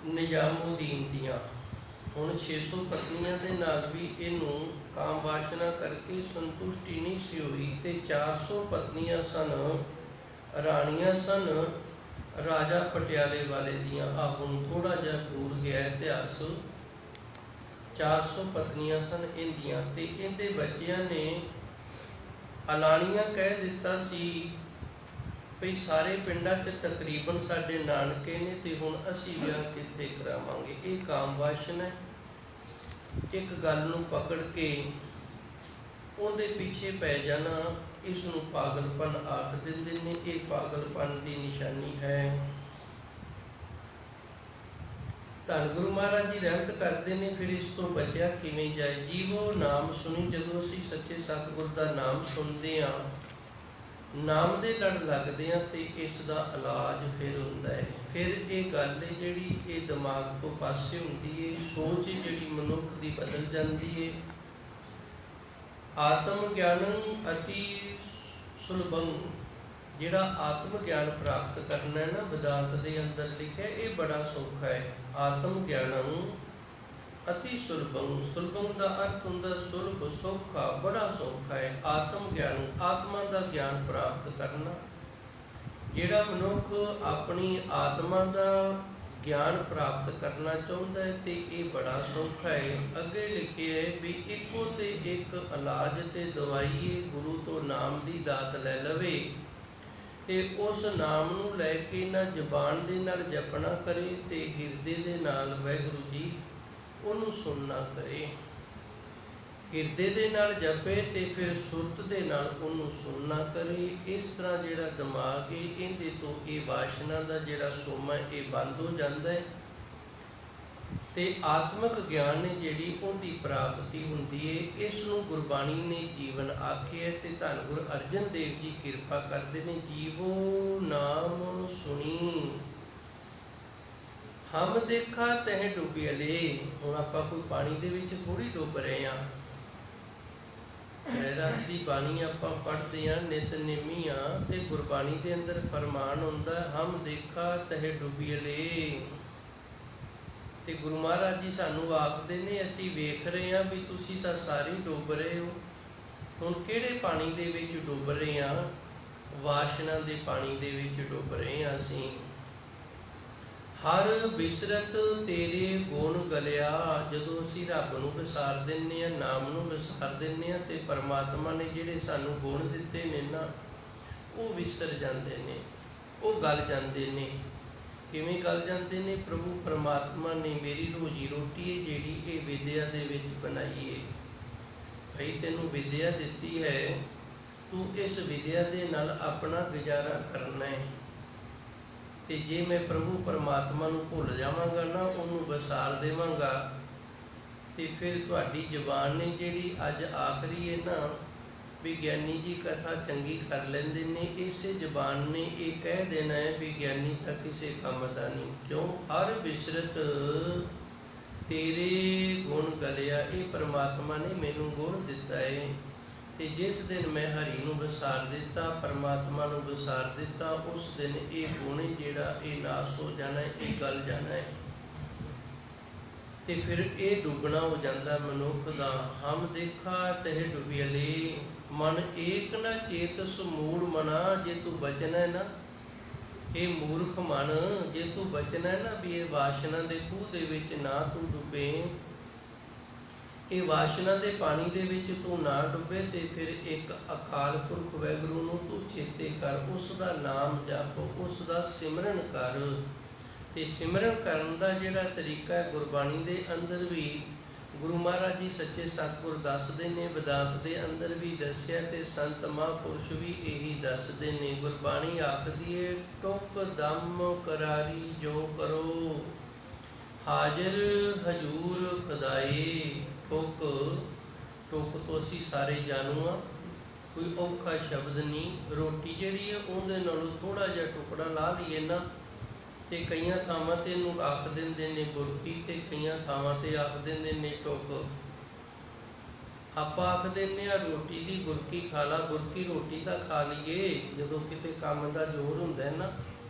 ਨਿਜ਼ਾਮੁਦੀਨ ਦੀਆਂ। ਹੁਣ 600 ਪਤਨੀਆਂ ਦੇ ਨਾਲ ਵੀ ਇਹਨੂੰ ਕਾਮ ਵਾਸ਼ਨਾ ਕਰਕੇ ਸੰਤੁਸ਼ਟੀ ਨਹੀਂ ਸੀ ਹੋਈ, ਤੇ 400 ਪਤਨੀਆਂ ਸਨ, ਰਾਣੀਆਂ ਸਨ ਰਾਜਾ ਪਟਿਆਲੇ ਵਾਲੇ ਦੀਆਂ। ਆ ਹੁਣ ਥੋੜਾ ਜਿਹਾ ਦੂਰ ਗਿਆ ਇਤਿਹਾਸ। 400 ਪਤਨੀਆਂ ਸਨ ਇਹਦੀਆਂ, ਤੇ ਇਹਦੇ ਬੱਚਿਆਂ ਨੇ ਐਲਾਨੀਆਂ ਕਹਿ ਦਿੱਤਾ ਸੀ ਭਈ ਸਾਰੇ ਪਿੰਡਾਂ 'ਚ ਤਕਰੀਬਨ ਸਾਡੇ ਨਾਨਕੇ ਨੇ, ਤੇ ਹੁਣ ਅਸੀਂ ਵਿਆਹ ਕਿੱਥੇ ਕਰਾਵਾਂਗੇ? ਇਹ ਕਾਮ ਵਾਸ਼ਨਾ। ਇੱਕ ਗੱਲ ਨੂੰ ਪਕੜ ਕੇ ਉਹਦੇ ਪਿੱਛੇ ਪੈ ਜਾਣਾ, ਇਸ ਨੂੰ ਪਾਗਲਪਨ ਆਖ ਦਿੰਦੇ ਨੇ। ਇਹ ਪਾਗਲਪਨ ਦੀ ਨਿਸ਼ਾਨੀ ਹੈ। ਧੰਨ ਗੁਰੂ ਮਹਾਰਾਜ ਜੀ ਰਹਿਮਤ ਕਰਦੇ ਨੇ, ਫਿਰ ਇਸ ਤੋਂ ਬਚਿਆ ਕਿਵੇਂ ਜਾਏ? ਜੀਵੋ ਨਾਮ ਸੁਣੀ। ਜਦੋਂ ਅਸੀਂ ਸੱਚੇ ਸਤਿਗੁਰ ਦਾ ਨਾਮ ਸੁਣਦੇ ਹਾਂ, ਨਾਮ ਦੇ ਲੜ ਲੱਗਦੇ ਹਾਂ, ਤੇ ਇਸ ਦਾ ਇਲਾਜ ਫਿਰ ਹੁੰਦਾ ਹੈ। ਫਿਰ ਇਹ ਗੱਲ ਹੈ ਜਿਹੜੀ ਇਹ ਦਿਮਾਗ ਤੋਂ ਪਾਸੇ ਹੁੰਦੀ ਹੈ, ਸੋਚ ਜਿਹੜੀ ਮਨੁੱਖ ਦੀ ਬਦਲ ਜਾਂਦੀ ਹੈ। ਆਤਮ ਗਿਆਨੰ ਅਤੀ ਸੁਲਭੰ। ਜਿਹੜਾ ਆਤਮ ਗਿਆਨ ਪ੍ਰਾਪਤ ਕਰਨਾ ਹੈ ਨਾ, ਵਿਦਾਂਤ ਦੇ ਅੰਦਰ ਲਿਖਿਆ, ਇਹ ਬੜਾ ਸੌਖਾ ਹੈ। ਆਤਮ ਗਿਆਨੰ ਅਤੀ ਸੁਲਭੰ। ਸੁਲਭੰ ਦਾ ਅਰਥ ਹੁੰਦਾ ਸੁਲਭ, ਸੌਖਾ, ਬੜਾ ਸੌਖਾ ਹੈ। ਆਤਮ ਗਿਆਨ, ਆਤਮਾ ਦਾ ਗਿਆਨ ਪ੍ਰਾਪਤ ਕਰਨਾ। ਜਿਹੜਾ ਮਨੁੱਖ ਆਪਣੀ ਆਤਮਾ ਦਾ ਗਿਆਨ ਪ੍ਰਾਪਤ ਕਰਨਾ ਚਾਹੁੰਦਾ ਹੈ, ਤੇ ਇਹ ਬੜਾ ਸੌਖਾ ਹੈ। ਅੱਗੇ ਲਿਖਿਆ ਹੈ ਵੀ ਇੱਕੋ ਤੇ ਇੱਕ ਇਲਾਜ ਤੇ ਦਵਾਈ, ਗੁਰੂ ਤੋਂ ਨਾਮ ਦੀ ਦਾਤ ਲੈ ਲਵੇ, ਤੇ ਉਸ ਨਾਮ ਨੂੰ ਲੈ ਕੇ ਨਾ ਜ਼ਬਾਨ ਦੇ ਨਾਲ ਜਪਣਾ ਕਰੇ, ਤੇ ਹਿਰਦੇ ਦੇ ਨਾਲ ਵਾਹਿਗੁਰੂ ਜੀ ਉਹਨੂੰ ਸੁਣਨਾ ਕਰੇ। ਹਿਰਦੇ ਦੇ ਨਾਲ ਜਪੇ, ਤੇ ਫਿਰ ਸੁਰਤ ਦੇ ਨਾਲ ਉਹਨੂੰ ਸੁਣਨਾ ਕਰੇ। ਇਸ ਤਰ੍ਹਾਂ ਜਿਹੜਾ ਦਿਮਾਗ ਹੈ, ਇਹਦੇ ਤੋਂ ਇਹ ਵਾਸ਼ਨਾ ਦਾ ਜਿਹੜਾ ਸੋਮਾ ਇਹ ਬੰਦ ਹੋ ਜਾਂਦਾ ਹੈ, ਤੇ ਆਤਮਿਕ ਗਿਆਨ ਨੇ ਜਿਹੜੀ ਉਹਦੀ ਪ੍ਰਾਪਤੀ ਹੁੰਦੀ ਹੈ। ਇਸ ਨੂੰ ਗੁਰਬਾਣੀ ਨੇ ਜੀਵਨ ਆਖਿਆ, ਤੇ ਧੰਨ ਗੁਰੂ ਅਰਜਨ ਦੇਵ ਜੀ ਕਿਰਪਾ ਕਰਦੇ ਨੇ। ਜੀਵੋ ਨਾਮ ਸੁਣੀ ਹਮ ਦੇਖਾ ਤਹਿ ਡੁੱਬਿਅਲੇ। ਹੁਣ ਆਪਾਂ ਕੋਈ ਪਾਣੀ ਦੇ ਵਿੱਚ ਥੋੜੀ ਡੁੱਬ ਰਹੇ ਹਾਂ। ਰਹਿਰਾਸ ਦੀ ਬਾਣੀ ਆਪਾਂ ਪੜ੍ਹਦੇ ਹਾਂ, ਨਿਤਨੇਮੀ ਹਾਂ, ਤੇ ਗੁਰਬਾਣੀ ਦੇ ਅੰਦਰ ਫਰਮਾਨ ਹੁੰਦਾ ਹਮ ਦੇਖਾ ਤਹਿ ਡੁੱਬਿਅਲੇ। ਤੇ ਗੁਰੂ ਮਹਾਰਾਜ ਜੀ ਸਾਨੂੰ ਆਖਦੇ ਨੇ ਅਸੀਂ ਵੇਖ ਰਹੇ ਹਾਂ ਵੀ ਤੁਸੀਂ ਤਾਂ ਸਾਰੇ ਡੁੱਬ ਰਹੇ ਹੋ। ਹੁਣ ਕਿਹੜੇ ਪਾਣੀ ਦੇ ਵਿੱਚ ਡੁੱਬ ਰਹੇ ਹਾਂ? ਵਾਸ਼ਨਾ ਦੇ ਪਾਣੀ ਦੇ ਵਿੱਚ ਡੁੱਬ ਰਹੇ ਹਾਂ ਅਸੀਂ। ਹਰ ਬਿਸਰਤ ਤੇਰੇ ਗੁਣ ਗਲਿਆ। ਜਦੋਂ ਅਸੀਂ ਰੱਬ ਨੂੰ ਵਿਸਾਰ ਦਿੰਦੇ ਹਾਂ, ਨਾਮ ਨੂੰ ਵਿਸਾਰ ਦਿੰਦੇ ਹਾਂ, ਤੇ ਪਰਮਾਤਮਾ ਨੇ ਜਿਹੜੇ ਸਾਨੂੰ ਗੁਣ ਦਿੱਤੇ ਨੇ ਨਾ, ਉਹ ਵਿਸਰ ਜਾਂਦੇ ਨੇ, ਉਹ ਗਲ ਜਾਂਦੇ ਨੇ। ਕਿਵੇਂ ਗਲ ਜਾਂਦੇ ਨੇ? ਪ੍ਰਭੂ ਪਰਮਾਤਮਾ ਨੇ ਮੇਰੀ ਰੋਜੀ ਰੋਟੀ ਹੈ ਜਿਹੜੀ ਇਹ ਵਿਦਿਆ ਦੇ ਵਿੱਚ ਬਣਾਈ ਹੈ। ਭਾਈ ਤੈਨੂੰ ਵਿਦਿਆ ਦਿੱਤੀ ਹੈ, ਤੂੰ ਇਸ ਵਿਦਿਆ ਦੇ ਨਾਲ ਆਪਣਾ ਗੁਜ਼ਾਰਾ ਕਰਨਾ ਹੈ। ਤੇ ਜੇ ਮੈਂ ਪ੍ਰਭੂ ਪਰਮਾਤਮਾ ਨੂੰ ਭੁੱਲ ਜਾਵਾਂਗਾ ਨਾ, ਉਹਨੂੰ ਵਿਸਾਰ ਦੇਵਾਂਗਾ, ਤੇ ਫਿਰ ਤੁਹਾਡੀ ਜ਼ੁਬਾਨ ਨੇ ਜਿਹੜੀ ਅੱਜ ਆਖਰੀ ਹੈ ਨਾ, ਵਿਗਿਆਨੀ ਜੀ ਕਥਾ ਚੰਗੀ ਕਰ ਲੈਂਦੇ ਨੇ, ਇਸੇ ਜ਼ੁਬਾਨ ਨੇ ਇਹ ਕਹਿ ਦੇਣਾ ਹੈ ਵਿਗਿਆਨੀ ਤਾਂ ਕਿਸੇ ਕੰਮ ਦਾ ਨਹੀਂ। ਕਿਉਂ? ਹਰ ਬਿਸਰਤ ਤੇਰੇ ਗੁਣ ਗਲਿਆ, ਇਹ ਪਰਮਾਤਮਾ ਨੇ ਮੈਨੂੰ ਗੁਣ ਦਿੱਤਾ ਹੈ। ਤੇ ਜਿਸ ਦਿਨ ਮੈਂ ਹਰੀ ਨੂੰ ਵਿਸਾਰ ਦਿੱਤਾ, ਪਰਮਾਤਮਾ ਨੂੰ ਵਿਸਾਰ ਦਿੱਤਾ, ਉਸ ਦਿਨ ਇਹ ਗੁਣ ਜਿਹੜਾ ਇਹ ਨਾਸ ਹੋ ਜਾਣਾ ਹੈ, ਇਹ ਗਲ ਜਾਣਾ ਹੈ। ਤੇ ਫਿਰ ਇਹ ਡੁੱਬਣਾ ਹੋ ਜਾਂਦਾ ਮਨੁੱਖ ਦਾ। ਹਮ ਦੇਖਾ ਤਹਿ ਡੁੱਬਿਅਲੇ, ਮਨ ਏਕ ਨਾ ਚੇਤਸ ਮੂੜ ਮਨਾ। ਜੇ ਤੂੰ ਬਚਣਾ ਨਾ, ਇਹ ਮੂਰਖ ਮਨ, ਜੇ ਤੂੰ ਬਚਣਾ ਨਾ ਵੀ ਇਹ ਵਾਸ਼ਨਾ ਦੇ ਖੂਹ ਦੇ ਵਿੱਚ ਨਾ ਤੂੰ ਡੁੱਬੇ, ਇਹ ਵਾਸ਼ਨਾ ਦੇ ਪਾਣੀ ਦੇ ਵਿੱਚ ਤੂੰ ਨਾ ਡੁੱਬੇ, ਤੇ ਫਿਰ ਇੱਕ ਅਕਾਲ ਪੁਰਖ ਵਾਹਿਗੁਰੂ ਨੂੰ ਤੂੰ ਚੇਤੇ ਕਰ, ਉਸ ਦਾ ਨਾਮ ਜਪ, ਉਸ ਦਾ ਸਿਮਰਨ ਕਰ। ਤੇ ਸਿਮਰਨ ਕਰਨ ਦਾ ਜਿਹੜਾ ਤਰੀਕਾ ਹੈ, ਗੁਰਬਾਣੀ ਦੇ ਅੰਦਰ ਵੀ ਗੁਰੂ ਮਹਾਰਾਜ ਜੀ ਸੱਚੇ ਸਤਿਗੁਰ ਦੱਸਦੇ ਨੇ, ਵਿਦਾਂਤ ਦੇ ਅੰਦਰ ਵੀ ਦੱਸਿਆ, ਤੇ ਸੰਤ ਮਹਾਂਪੁਰਸ਼ ਵੀ ਇਹੀ ਦੱਸਦੇ ਨੇ। ਗੁਰਬਾਣੀ ਆਖਦੀ ਏ, ਟੁਕ ਦਮ ਕਰਾਰੀ ਜੋ ਕਰੋ, ਹਾਜ਼ਰ ਹਜੂਰ ਖੁਦਾਏ। ਟੁਕ ਤੋਂ ਅਸੀਂ ਸਾਰੇ ਜਾਣੂ ਹਾਂ, ਕੋਈ ਔਖਾ ਸ਼ਬਦ ਨਹੀਂ। ਰੋਟੀ ਜਿਹੜੀ ਹੈ ਉਹਦੇ ਨਾਲੋਂ ਥੋੜ੍ਹਾ ਜਿਹਾ ਟੁਕੜਾ ਲਾ ਲਈਏ ਨਾ, ਤੇ ਕਈਆਂ ਥਾਵਾਂ ਤੇ ਇਹਨੂੰ ਆਖ ਦਿੰਦੇ ਨੇ ਬੁਰਕੀ, ਤੇ ਕਈਆਂ ਥਾਵਾਂ ਤੇ ਆਖ ਦਿੰਦੇ ਨੇ ਟੁਕ। ਆਪਾਂ ਆਖ ਦਿੰਦੇ ਹਾਂ ਰੋਟੀ ਦੀ ਬੁਰਕੀ ਖਾ ਲਾ, ਬੁਰਕੀ ਰੋਟੀ ਤਾਂ ਖਾ ਲਈਏ। ਜਦੋਂ ਕਿਤੇ ਕੰਮ ਦਾ ਜ਼ੋਰ ਹੁੰਦਾ ਨਾ,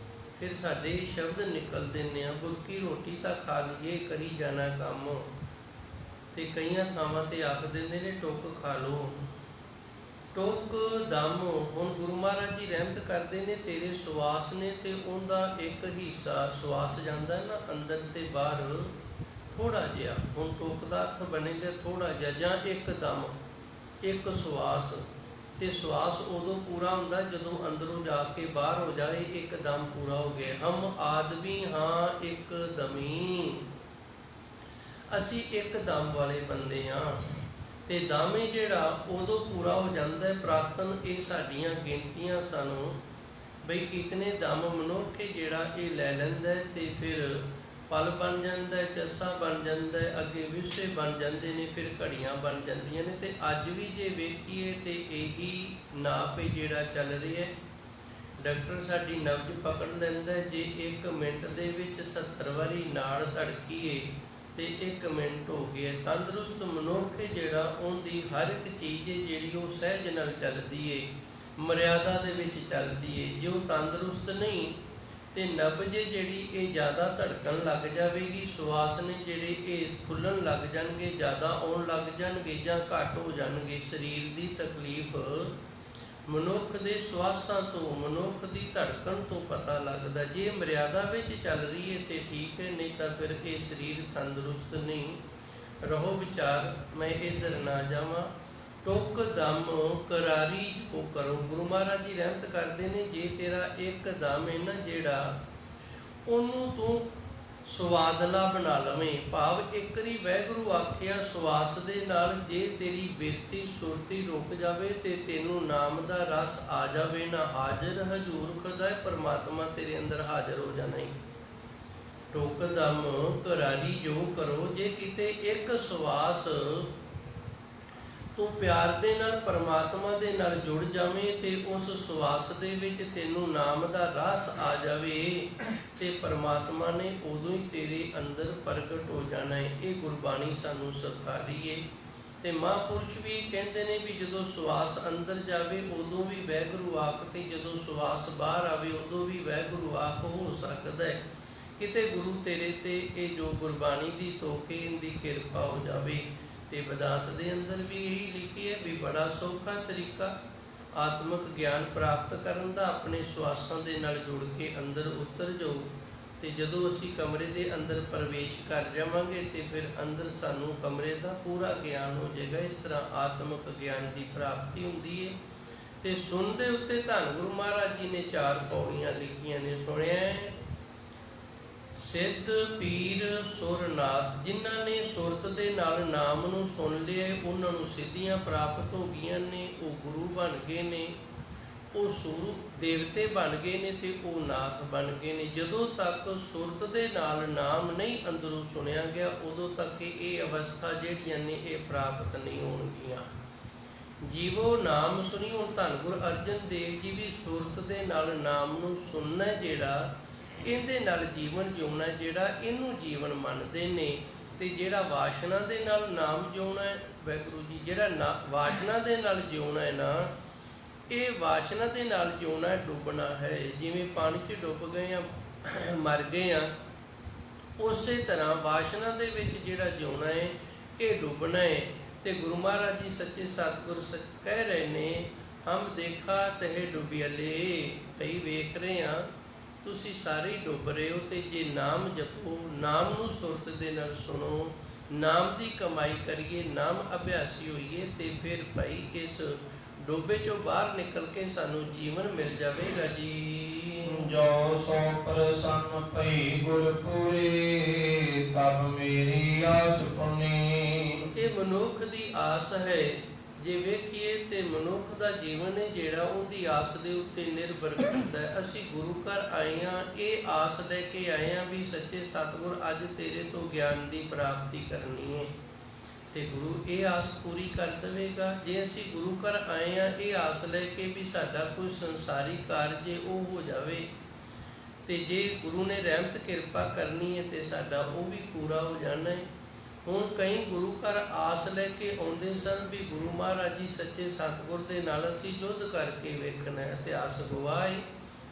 ਫਿਰ ਸਾਡੇ ਸ਼ਬਦ ਨਿਕਲਦੇ ਨੇ, ਬੁਰਕੀ ਰੋਟੀ ਤਾਂ ਖਾ ਲਈਏ, ਕਰੀ ਜਾਣਾ ਕੰਮ। ਤੇ ਕਈਆਂ ਥਾਵਾਂ ਤੇ ਆਖ ਦਿੰਦੇ ਨੇ ਟੁਕ ਖਾ ਲਓ। ਟੁਕ ਦਮ, ਹੁਣ ਗੁਰੂ ਮਹਾਰਾਜ ਜੀ ਰਹਿਮਤ ਕਰਦੇ ਨੇ, ਤੇਰੇ ਸਵਾਸ ਨੇ ਤੇ ਉਹਦਾ ਇੱਕ ਹਿੱਸਾ ਸਵਾਸ ਜਾਂਦਾ ਨਾ ਅੰਦਰ ਤੇ ਬਾਹਰ ਥੋੜਾ ਜਿਹਾ। ਹੁਣ ਟੁਕ ਦਾ ਅਰਥ ਬਣੇਗਾ ਥੋੜਾ ਜਿਹਾ, ਜਾਂ ਇੱਕ ਦਮ, ਇੱਕ ਸਵਾਸ। ਤੇ ਸਵਾਸ ਉਦੋਂ ਪੂਰਾ ਹੁੰਦਾ ਜਦੋਂ ਅੰਦਰੋਂ ਜਾ ਕੇ ਬਾਹਰ ਹੋ ਜਾਏ, ਇੱਕ ਦਮ ਪੂਰਾ ਹੋ ਗਿਆ। ਹਮ ਆਦਮੀ ਹਾਂ ਇੱਕ ਦਮੀ, ਅਸੀਂ ਇੱਕ ਦਮ ਵਾਲੇ ਬੰਦੇ ਹਾਂ। ਤੇ ਦਾਮੇ ਜਿਹੜਾ ਉਦੋਂ ਪੂਰਾ ਹੋ ਜਾਂਦਾ ਹੈ ਪ੍ਰਾਤਨ। ਇਹ ਸਾਡੀਆਂ ਗਿਣਤੀਆਂ ਸਾਨੂੰ ਬਈ ਇਤਨੇ ਦਮ ਮਨੁੱਖ ਜਿਹੜਾ ਇਹ ਲੈ ਲੈਂਦਾ, ਤੇ ਫਿਰ ਪਲ ਬਣ ਜਾਂਦਾ, ਚੱਸਾ ਬਣ ਜਾਂਦਾ, ਅੱਗੇ ਵਿਸ਼ੇ ਬਣ ਜਾਂਦੇ ਨੇ, ਫਿਰ ਘੜੀਆਂ ਬਣ ਜਾਂਦੀਆਂ ਨੇ। ਤੇ ਅੱਜ ਵੀ ਜੇ ਵੇਖੀਏ ਤੇ ਇਹੀ ਨਾਪ ਜਿਹੜਾ ਚੱਲ ਰਿਹਾ ਹੈ। ਡਾਕਟਰ ਸਾਡੀ ਨਬਜ਼ ਪਕੜ ਲੈਂਦਾ, ਜੇ 1 ਮਿੰਟ ਦੇ ਵਿੱਚ 70 ਵਾਰੀ ਨਾੜ ਧੜਕੀਏ ਤੇ 1 ਮਿੰਟ ਹੋ ਗਿਆ। ਤੰਦਰੁਸਤ ਮਨੁੱਖ ਜਿਹੜਾ, ਉਹਦੀ ਹਰ ਇੱਕ ਚੀਜ਼ ਜਿਹੜੀ ਉਹ ਸਹਿਜ ਨਾਲ ਚੱਲਦੀ ਏ, ਮਰਿਆਦਾ ਦੇ ਵਿੱਚ ਚੱਲਦੀ ਏ। ਜੇ ਉਹ ਤੰਦਰੁਸਤ ਨਹੀਂ ਤੇ ਨਬਜ਼ ਜਿਹੜੀ ਇਹ ਜ਼ਿਆਦਾ ਧੜਕਣ ਲੱਗ ਜਾਵੇਗੀ, ਸਵਾਸ ਨੇ ਜਿਹੜੇ ਇਹ ਖੁੱਲਣ ਲੱਗ ਜਾਣਗੇ, ਜ਼ਿਆਦਾ ਆਉਣ ਲੱਗ ਜਾਣਗੇ ਜਾਂ ਘੱਟ ਹੋ ਜਾਣਗੇ। ਸਰੀਰ ਦੀ ਤਕਲੀਫ ਮਨੁੱਖ ਦੇ ਸਵਾਸਾਂ ਤੋਂ, ਮਨੁੱਖ ਦੀ ਧੜਕਣ ਤੋਂ ਪਤਾ ਲੱਗਦਾ। ਜੇ ਮਰਿਆਦਾ ਵਿੱਚ ਚੱਲ ਰਹੀ ਹੈ ਤੇ ਠੀਕ ਹੈ, ਨਹੀਂ ਤਾਂ ਫਿਰ ਇਹ ਸਰੀਰ ਤੰਦਰੁਸਤ ਨਹੀਂ। ਰਹੋ ਵਿਚਾਰ, ਮੈਂ ਇੱਧਰ ਨਾ ਜਾਵਾਂ। ਟੁਕ ਦਮ ਕਰਾਰੀ ਜੋ ਕਰੋ, ਗੁਰੂ ਮਹਾਰਾਜ ਜੀ ਰਹਿਮਤ ਕਰਦੇ ਨੇ, ਜੇ ਤੇਰਾ ਇੱਕ ਦਮ ਹੈ ਨਾ ਜਿਹੜਾ, ਉਹਨੂੰ ਤੂੰ ਸਵਾਦਲਾ ਬਣਾ ਲਵੇਂ। ਭਾਵ ਇੱਕ ਵਾਰੀ ਵਾਹਿਗੁਰੂ ਆਖਿਆ ਸਵਾਸ ਦੇ ਨਾਲ, ਜੇ ਤੇਰੀ ਬਿਰਤੀ ਸੁਰਤੀ ਰੁਕ ਜਾਵੇ ਤੇ ਤੈਨੂੰ ਨਾਮ ਦਾ ਰਸ ਆ ਜਾਵੇ ਨਾ, ਹਾਜ਼ਰ ਹਜੂਰ ਖੁਦਾ, ਪਰਮਾਤਮਾ ਤੇਰੇ ਅੰਦਰ ਹਾਜ਼ਰ ਹੋ ਜਾਣਾ ਹੀ। ਟੁਕ ਦਮ ਕਰਾਰੀ ਜੋ ਕਰੋ, ਜੇ ਕਿਤੇ ਇੱਕ ਸਵਾਸ ਤੂੰ ਪਿਆਰ ਦੇ ਨਾਲ ਪਰਮਾਤਮਾ ਦੇ ਨਾਲ ਜੁੜ ਜਾਵੇਂ, ਤੇ ਉਸ ਸਵਾਸ ਦੇ ਵਿੱਚ ਤੈਨੂੰ ਨਾਮ ਦਾ ਰਸ ਆ ਜਾਵੇ, ਤੇ ਪਰਮਾਤਮਾ ਨੇ ਉਦੋਂ ਹੀ ਤੇਰੇ ਅੰਦਰ ਪ੍ਰਗਟ ਹੋ ਜਾਣਾ ਹੈ। ਇਹ ਗੁਰਬਾਣੀ ਸਾਨੂੰ ਸਿਖਾ ਰਹੀ ਹੈ। ਤੇ ਮਹਾਂਪੁਰਸ਼ ਵੀ ਕਹਿੰਦੇ ਨੇ ਵੀ ਜਦੋਂ ਸਵਾਸ ਅੰਦਰ ਜਾਵੇ ਉਦੋਂ ਵੀ ਵਾਹਿਗੁਰੂ ਆਖ, ਤੇ ਜਦੋਂ ਸਵਾਸ ਬਾਹਰ ਆਵੇ ਉਦੋਂ ਵੀ ਵਾਹਿਗੁਰੂ ਆਖ ਹੋ ਸਕਦਾ ਹੈ। ਕਿਤੇ ਗੁਰੂ ਤੇਰੇ ਤੇ ਇਹ ਜੋ ਗੁਰਬਾਣੀ ਦੀ ਤੋਕੇ, ਇਹਦੀ ਕਿਰਪਾ ਹੋ ਜਾਵੇ। ਤੇ ਵਿਦਾਂਤ ਦੇ ਅੰਦਰ ਵੀ ਇਹੀ ਲਿਖੀ ਹੈ ਵੀ ਬੜਾ ਸੌਖਾ ਤਰੀਕਾ ਆਤਮਿਕ ਗਿਆਨ ਪ੍ਰਾਪਤ ਕਰਨ ਦਾ, ਆਪਣੇ ਸਵਾਸਾਂ ਦੇ ਨਾਲ ਜੁੜ ਕੇ ਅੰਦਰ ਉਤਰ ਜਾਓ। ਤੇ ਜਦੋਂ ਅਸੀਂ ਕਮਰੇ ਦੇ ਅੰਦਰ ਪ੍ਰਵੇਸ਼ ਕਰ ਜਾਵਾਂਗੇ ਤੇ ਫਿਰ ਅੰਦਰ ਸਾਨੂੰ ਕਮਰੇ ਦਾ ਪੂਰਾ ਗਿਆਨ ਹੋ ਜਾਏਗਾ। ਇਸ ਤਰ੍ਹਾਂ ਆਤਮਿਕ ਗਿਆਨ ਦੀ ਪ੍ਰਾਪਤੀ ਹੁੰਦੀ ਹੈ। ਤੇ ਸੁਣ ਦੇ ਉੱਤੇ ਧੰਨ ਗੁਰੂ ਮਹਾਰਾਜ ਜੀ ਨੇ 4 ਪੌੜੀਆਂ ਲਿਖੀਆਂ ਨੇ। ਸੁਣਿਆ ਹੈ ਸਿੱਧ ਪੀਰ ਸੁਰਨਾਥ, ਜਿਨ੍ਹਾਂ ਨੇ ਸੁਰਤ ਦੇ ਨਾਲ ਨਾਮ ਨੂੰ ਸੁਣ ਲਿਆ, ਉਹਨਾਂ ਨੂੰ ਸਿੱਧੀਆਂ ਪ੍ਰਾਪਤ ਹੋ ਗਈਆਂ ਨੇ। ਉਹ ਗੁਰੂ ਬਣ ਗਏ ਨੇ, ਉਹ ਸੁਰ ਦੇਵਤੇ ਬਣ ਗਏ ਨੇ ਤੇ ਉਹ ਨਾਥ ਬਣ ਗਏ ਨੇ। ਜਦੋਂ ਤੱਕ ਸੁਰਤ ਦੇ ਨਾਲ ਨਾਮ ਨਹੀਂ ਅੰਦਰੋਂ ਸੁਣਿਆ ਗਿਆ, ਉਦੋਂ ਤੱਕ ਇਹ ਅਵਸਥਾ ਜਿਹੜੀਆਂ ਨੇ ਇਹ ਪ੍ਰਾਪਤ ਨਹੀਂ ਹੋਣਗੀਆਂ। ਜੀਵੋ ਨਾਮ ਸੁਣੀ। ਹੁਣ ਧੰਨ ਗੁਰੂ ਅਰਜਨ ਦੇਵ ਜੀ ਵੀ ਸੁਰਤ ਦੇ ਨਾਲ ਨਾਮ ਨੂੰ ਸੁਣਨਾ, ਜਿਹੜਾ ਇਹਦੇ ਨਾਲ ਜੀਵਨ ਜਿਉਣਾ, ਜਿਹੜਾ ਇਹਨੂੰ ਜੀਵਨ ਮੰਨਦੇ ਨੇ। ਤੇ ਜਿਹੜਾ ਵਾਸ਼ਨਾ ਦੇ ਨਾਲ ਨਾਮ ਜਿਉਣਾ ਹੈ, ਵਾਹਿਗੁਰੂ ਜੀ, ਜਿਹੜਾ ਵਾਸ਼ਨਾ ਦੇ ਨਾਲ ਜਿਉਣਾ ਹੈ ਨਾ, ਇਹ ਵਾਸ਼ਨਾ ਦੇ ਨਾਲ ਜਿਉਣਾ ਹੈ, ਡੁੱਬਣਾ ਹੈ। ਜਿਵੇਂ ਪਾਣੀ 'ਚ ਡੁੱਬ ਗਏ ਆ, ਮਰ ਗਏ ਆ, ਉਸੇ ਤਰ੍ਹਾਂ ਵਾਸ਼ਨਾ ਦੇ ਵਿੱਚ ਜਿਹੜਾ ਜਿਉਣਾ ਹੈ ਇਹ ਡੁੱਬਣਾ ਹੈ। ਤੇ ਗੁਰੂ ਮਹਾਰਾਜ ਜੀ ਸੱਚੇ ਸਤਿਗੁਰ ਕਹਿ ਰਹੇ ਨੇ, ਹਮ ਦੇਖਾ ਤਹਿ ਡੁੱਬਿਆਲੇ, ਕਈ ਵੇਖ ਰਹੇ ਆ ਤੁਸੀਂ ਸਾਰੇ ਹੀ ਡੁੱਬ ਰਹੇ ਹੋ। ਤੇ ਜੇ ਨਾਮ ਜਪੋ, ਨਾਮ ਨੂੰ ਸੁਰਤ ਦੇ ਨਾਲ ਸੁਣੋ, ਨਾਮ ਦੀ ਕਮਾਈ ਕਰੀਏ, ਨਾਮ ਅਭਿਆਸੀ ਹੋਈਏ, ਤੇ ਫਿਰ ਭਾਈ ਇਸ ਡੋਬੇ ਚੋਂ ਬਾਹਰ ਨਿਕਲ ਕੇ ਸਾਨੂੰ ਜੀਵਨ ਮਿਲ ਜਾਵੇਗਾ ਜੀ। ਜੋ ਸੋ ਪ੍ਰਸੰਨ ਭਈ ਗੁਰਪੁਰੇ, ਤਬ ਮੇਰੀ ਆਸ ਪੁਨੀ। ਇਹ ਮਨੁੱਖ ਦੀ ਆਸ ਹੈ। ਜੇ ਵੇਖੀਏ ਤੇ ਮਨੁੱਖ ਦਾ ਜੀਵਨ ਹੈ ਜਿਹੜਾ, ਉਹਦੀ ਆਸ ਦੇ ਉੱਤੇ ਨਿਰਭਰ ਕਰਦਾ ਹੈ। ਅਸੀਂ ਗੁਰੂ ਘਰ ਆਏ ਹਾਂ, ਇਹ ਆਸ ਲੈ ਕੇ ਆਏ ਹਾਂ ਵੀ ਸੱਚੇ ਸਤਿਗੁਰ ਅੱਜ ਤੇਰੇ ਤੋਂ ਗਿਆਨ ਦੀ ਪ੍ਰਾਪਤੀ ਕਰਨੀ ਹੈ, ਤੇ ਗੁਰੂ ਇਹ ਆਸ ਪੂਰੀ ਕਰ ਦੇਵੇਗਾ। ਜੇ ਅਸੀਂ ਗੁਰੂ ਘਰ ਆਏ ਹਾਂ ਇਹ ਆਸ ਲੈ ਕੇ ਵੀ ਸਾਡਾ ਕੋਈ ਸੰਸਾਰੀ ਕਾਰਜ ਉਹ ਹੋ ਜਾਵੇ, ਤੇ ਜੇ ਗੁਰੂ ਨੇ ਰਹਿਮਤ ਕਿਰਪਾ ਕਰਨੀ ਹੈ ਤੇ ਸਾਡਾ ਉਹ ਵੀ ਪੂਰਾ ਹੋ ਜਾਣਾ ਹੈ। ਹੁਣ ਕਈ ਗੁਰੂ ਘਰ ਆਸ ਲੈ ਕੇ ਆਉਂਦੇ ਸਨ ਵੀ ਗੁਰੂ ਮਹਾਰਾਜ ਜੀ ਸੱਚੇ ਸਤਿਗੁਰ ਦੇ ਨਾਲ ਅਸੀਂ ਯੁੱਧ ਕਰਕੇ ਵੇਖਣਾ ਹੈ, ਇਤਿਹਾਸ ਗਵਾਹ ਹੈ।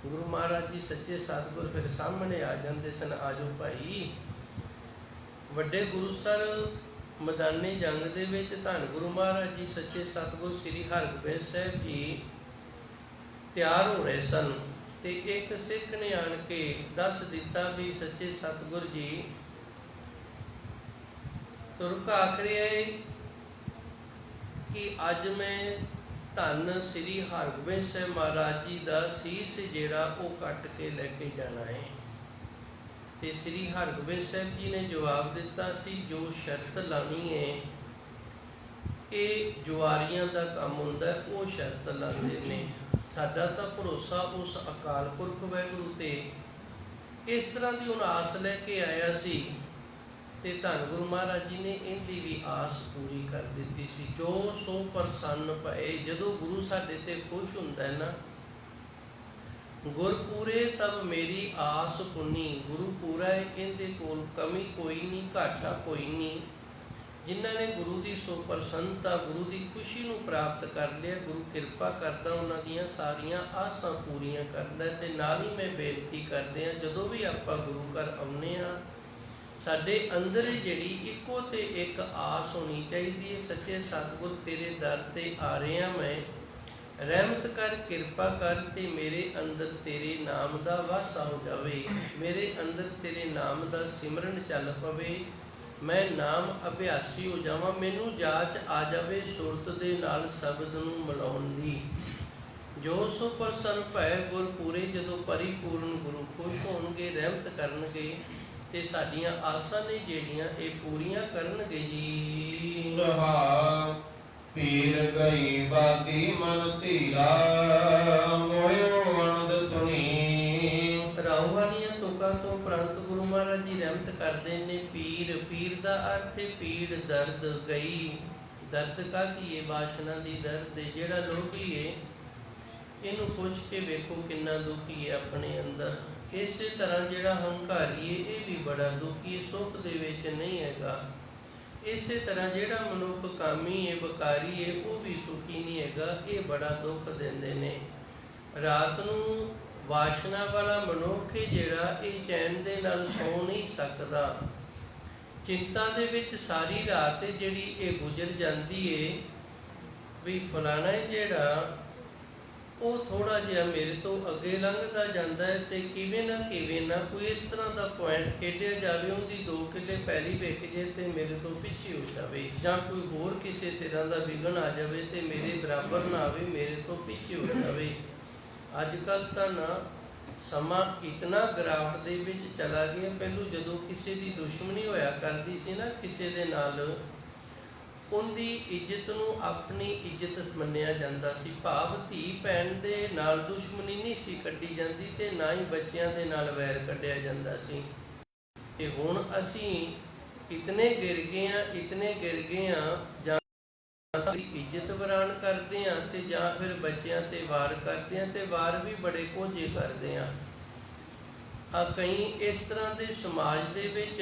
ਗੁਰੂ ਮਹਾਰਾਜ ਜੀ ਸੱਚੇ ਸਤਿਗੁਰ ਫਿਰ ਸਾਹਮਣੇ ਆ ਜਾਂਦੇ ਸਨ, ਆਜੋ ਭਾਈ। ਵੱਡੇ ਗੁਰੂ ਸਰ ਮੈਦਾਨੀ ਜੰਗ ਦੇ ਵਿੱਚ ਧੰਨ ਗੁਰੂ ਮਹਾਰਾਜ ਜੀ ਸੱਚੇ ਸਤਿਗੁਰ ਸ੍ਰੀ ਹਰਗੋਬਿੰਦ ਸਾਹਿਬ ਜੀ ਤਿਆਰ ਹੋ ਰਹੇ ਸਨ, ਤੇ ਇੱਕ ਸਿੱਖ ਨੇ ਆਣ ਕੇ ਦੱਸ ਦਿੱਤਾ ਵੀ ਸੱਚੇ ਸਤਿਗੁਰ ਜੀ ਤੁਰਕ ਆਖ ਰਿਹਾ ਹੈ ਕਿ ਅੱਜ ਮੈਂ ਧੰਨ ਸ੍ਰੀ ਹਰਗੋਬਿੰਦ ਸਾਹਿਬ ਮਹਾਰਾਜ ਜੀ ਦਾ ਸੀਸ ਜਿਹੜਾ ਉਹ ਕੱਟ ਕੇ ਲੈ ਕੇ ਜਾਣਾ ਹੈ। ਤੇ ਸ੍ਰੀ ਹਰਗੋਬਿੰਦ ਸਾਹਿਬ ਜੀ ਨੇ ਜਵਾਬ ਦਿੱਤਾ ਸੀ, ਜੋ ਸ਼ਰਤ ਲਾਣੀ ਹੈ ਇਹ ਜੁਆਰੀਆਂ ਦਾ ਕੰਮ ਹੁੰਦਾ, ਉਹ ਸ਼ਰਤ ਲਾਉਂਦੇ ਨੇ। ਸਾਡਾ ਤਾਂ ਭਰੋਸਾ ਉਸ ਅਕਾਲ ਪੁਰਖ ਵਾਹਿਗੁਰੂ ਤੇ। ਇਸ ਤਰ੍ਹਾਂ ਦੀ ਹੁਣ ਆਸ ਲੈ ਕੇ ਆਇਆ ਸੀ, ਤੇ ਧੰਨ ਗੁਰੂ ਮਹਾਰਾਜ ਜੀ ਨੇ ਇਹਦੀ ਵੀ ਆਸ ਪੂਰੀ ਕਰ ਦਿੱਤੀ ਸੀ। ਜੋ ਸੋ ਪ੍ਰਸੰਨ ਭਏ, ਜਦੋਂ ਗੁਰੂ ਸਾਡੇ ਤੇ ਖੁਸ਼ ਹੁੰਦਾ ਹੈ ਨਾ, ਗੁਰ ਪੂਰੇ ਤਬ ਮੇਰੀ ਆਸ ਪੁੰਨੀ। ਗੁਰੂ ਪੂਰਾ ਹੈ, ਇਹਦੇ ਕੋਲ ਕਮੀ ਕੋਈ ਨਹੀਂ, ਘਾਟਾ ਕੋਈ ਨਹੀਂ। ਜਿਨ੍ਹਾਂ ਨੇ ਗੁਰੂ ਦੀ ਸੋ ਪ੍ਰਸੰਨਤਾ, ਗੁਰੂ ਦੀ ਖੁਸ਼ੀ ਨੂੰ ਪ੍ਰਾਪਤ ਕਰ ਲਿਆ, ਗੁਰੂ ਕਿਰਪਾ ਕਰਦਾ, ਉਹਨਾਂ ਦੀਆਂ ਸਾਰੀਆਂ ਆਸਾਂ ਪੂਰੀਆਂ ਕਰਦਾ। ਤੇ ਨਾਲ ਹੀ ਮੈਂ ਬੇਨਤੀ ਕਰਦੇ ਹਾਂ, ਜਦੋਂ ਵੀ ਆਪਾਂ ਗੁਰੂ ਘਰ ਆਉਂਦੇ ਹਾਂ, ਸਾਡੇ ਅੰਦਰ ਜਿਹੜੀ ਇੱਕੋ ਤੇ ਇੱਕ ਆਸ ਹੋਣੀ ਚਾਹੀਦੀ ਹੈ, ਸੱਚੇ ਸਤਿਗੁਰ ਤੇਰੇ ਦਰ ਤੇ ਆ ਰਿਹਾ ਮੈਂ, ਰਹਿਮਤ ਕਰ, ਕਿਰਪਾ ਕਰ, ਤੇ ਮੇਰੇ ਅੰਦਰ ਤੇਰੇ ਨਾਮ ਦਾ ਵਾਸਾ ਹੋ ਜਾਵੇ, ਮੇਰੇ ਅੰਦਰ ਤੇਰੇ ਨਾਮ ਦਾ ਸਿਮਰਨ ਚੱਲ ਪਵੇ, ਮੈਂ ਨਾਮ ਅਭਿਆਸੀ ਹੋ ਜਾਵਾਂ, ਮੈਨੂੰ ਜਾਚ ਆ ਜਾਵੇ ਸੁਰਤ ਦੇ ਨਾਲ ਸ਼ਬਦ ਨੂੰ ਮਿਲਾਉਣ ਦੀ। ਜੋ ਸੋ ਪ੍ਰਸੰਨ ਭੈ ਗੁਰ ਪੂਰੇ, ਜਦੋਂ ਪਰਿਪੂਰਨ ਗੁਰੂ ਖੁਸ਼ ਹੋਣਗੇ, ਰਹਿਮਤ ਕਰਨਗੇ, ਤੇ ਸਾਡੀਆਂ ਆਸਾਂ ਨੇ ਜਿਹੜੀਆਂ ਇਹ ਪੂਰੀਆਂ ਕਰਨਗੇ ਜੀ। ਰਹਾ ਪੀਰ ਗਈ ਬਾਗੀ ਮਨ ਧੀਰਾ, ਮੋਇਓ ਅਨੰਦ ਧੁਨੀ। ਰਾਹੂ ਵਾਲੀਆਂ ਤੁਕਾਂ ਤੋਂ ਪ੍ਰੰਤ ਗੁਰੂ ਮਹਾਰਾਜ ਜੀ ਰਹਿਮਤ ਕਰਦੇ ਨੇ। ਪੀਰ, ਪੀਰ ਦਾ ਅਰਥ ਹੈ ਪੀੜ, ਦਰਦ ਗਈ। ਦਰਦ ਕਾਹਦੀ ਹੈ? ਵਾਸ਼ਨਾ ਦੀ ਦਰਦ ਹੈ। ਜਿਹੜਾ ਲੋਭੀ ਹੈ ਇਹਨੂੰ ਪੁੱਛ ਕੇ ਵੇਖੋ ਕਿੰਨਾ ਦੁਖੀ ਹੈ ਆਪਣੇ ਅੰਦਰ। ਇਸੇ ਤਰ੍ਹਾਂ ਜਿਹੜਾ ਹੰਕਾਰੀ ਹੈ ਇਹ ਵੀ ਬੜਾ ਦੁਖੀ ਹੈ, ਸੁੱਖ ਦੇ ਵਿੱਚ ਨਹੀਂ ਹੈਗਾ। ਇਸੇ ਤਰ੍ਹਾਂ ਜਿਹੜਾ ਮਨੁੱਖ ਕਾਮੀ ਹੈ, ਬਕਾਰੀ ਹੈ, ਉਹ ਵੀ ਸੁਖੀ ਨਹੀਂ ਹੈਗਾ, ਇਹ ਬੜਾ ਦੁੱਖ ਦਿੰਦੇ ਨੇ। ਰਾਤ ਨੂੰ ਵਾਸ਼ਨਾ ਵਾਲਾ ਮਨੁੱਖ ਹੈ ਜਿਹੜਾ, ਇਹ ਚੈਨ ਦੇ ਨਾਲ ਸੌ ਨਹੀਂ ਸਕਦਾ। ਚਿੰਤਾ ਦੇ ਵਿੱਚ ਸਾਰੀ ਰਾਤ ਜਿਹੜੀ ਇਹ ਗੁਜ਼ਰ ਜਾਂਦੀ ਹੈ ਵੀ ਫਲਾਣਾ ਜਿਹੜਾ ਉਹ ਥੋੜਾ ਜਿਹਾ ਮੇਰੇ ਤੋਂ ਅੱਗੇ ਲੰਘਦਾ ਜਾਂਦਾ ਹੈ, ਤੇ ਕਿਵੇਂ ਨਾ ਕੋਈ ਇਸ ਤਰ੍ਹਾਂ ਦਾ ਪੁਆਇੰਟ ਖੇਡਿਆ ਜਾਵੇ, ਉਹਦੀ 2 ਕਿੱਲੇ ਪਹਿਲੀ ਵਿਕ ਜੇ ਤੇ ਮੇਰੇ ਤੋਂ ਪਿੱਛੇ ਹੋ ਜਾਵੇ, ਜਾਂ ਕੋਈ ਹੋਰ ਕਿਸੇ ਤਰ੍ਹਾਂ ਦਾ ਵਿਘਨ ਆ ਜਾਵੇ ਤੇ ਮੇਰੇ ਬਰਾਬਰ ਨਾ ਆਵੇ, ਮੇਰੇ ਤੋਂ ਪਿੱਛੇ ਹੋ ਜਾਵੇ। ਅੱਜ ਕੱਲ੍ਹ ਤਾਂ ਨਾ ਸਮਾਂ ਇਤਨਾ ਗਿਰਾਵਟ ਦੇ ਵਿੱਚ ਚਲਾ ਗਿਆ। ਪਹਿਲੋਂ ਜਦੋਂ ਕਿਸੇ ਦੀ ਦੁਸ਼ਮਣੀ ਹੋਇਆ ਕਰਦੀ ਸੀ ਨਾ ਕਿਸੇ ਦੇ ਨਾਲ, ਉਹਦੀ ਇੱਜ਼ਤ ਨੂੰ ਆਪਣੀ ਇੱਜ਼ਤ ਮੰਨਿਆ ਜਾਂਦਾ ਸੀ। ਭਾਵ ਧੀ ਭੈਣ ਦੇ ਨਾਲ ਦੁਸ਼ਮਣੀ ਨਹੀਂ ਸੀ ਕੱਢੀ ਜਾਂਦੀ ਤੇ ਨਾ ਹੀ ਬੱਚਿਆਂ ਦੇ ਨਾਲ ਵੈਰ ਕੱਢਿਆ ਜਾਂਦਾ ਸੀ। ਤੇ ਹੁਣ ਅਸੀਂ ਇਤਨੇ ਗਿਰ ਗਏ ਹਾਂ ਜਾਂ ਇੱਜ਼ਤ ਵਰਾਨ ਕਰਦੇ ਹਾਂ ਤੇ ਜਾਂ ਫਿਰ ਬੱਚਿਆਂ ਤੇ ਵਾਰ ਕਰਦੇ ਹਾਂ, ਤੇ ਵਾਰ ਵੀ ਬੜੇ ਕੋਝੇ ਕਰਦੇ ਹਾਂ। ਕਈ ਇਸ ਤਰ੍ਹਾਂ ਦੇ ਸਮਾਜ ਦੇ ਵਿੱਚ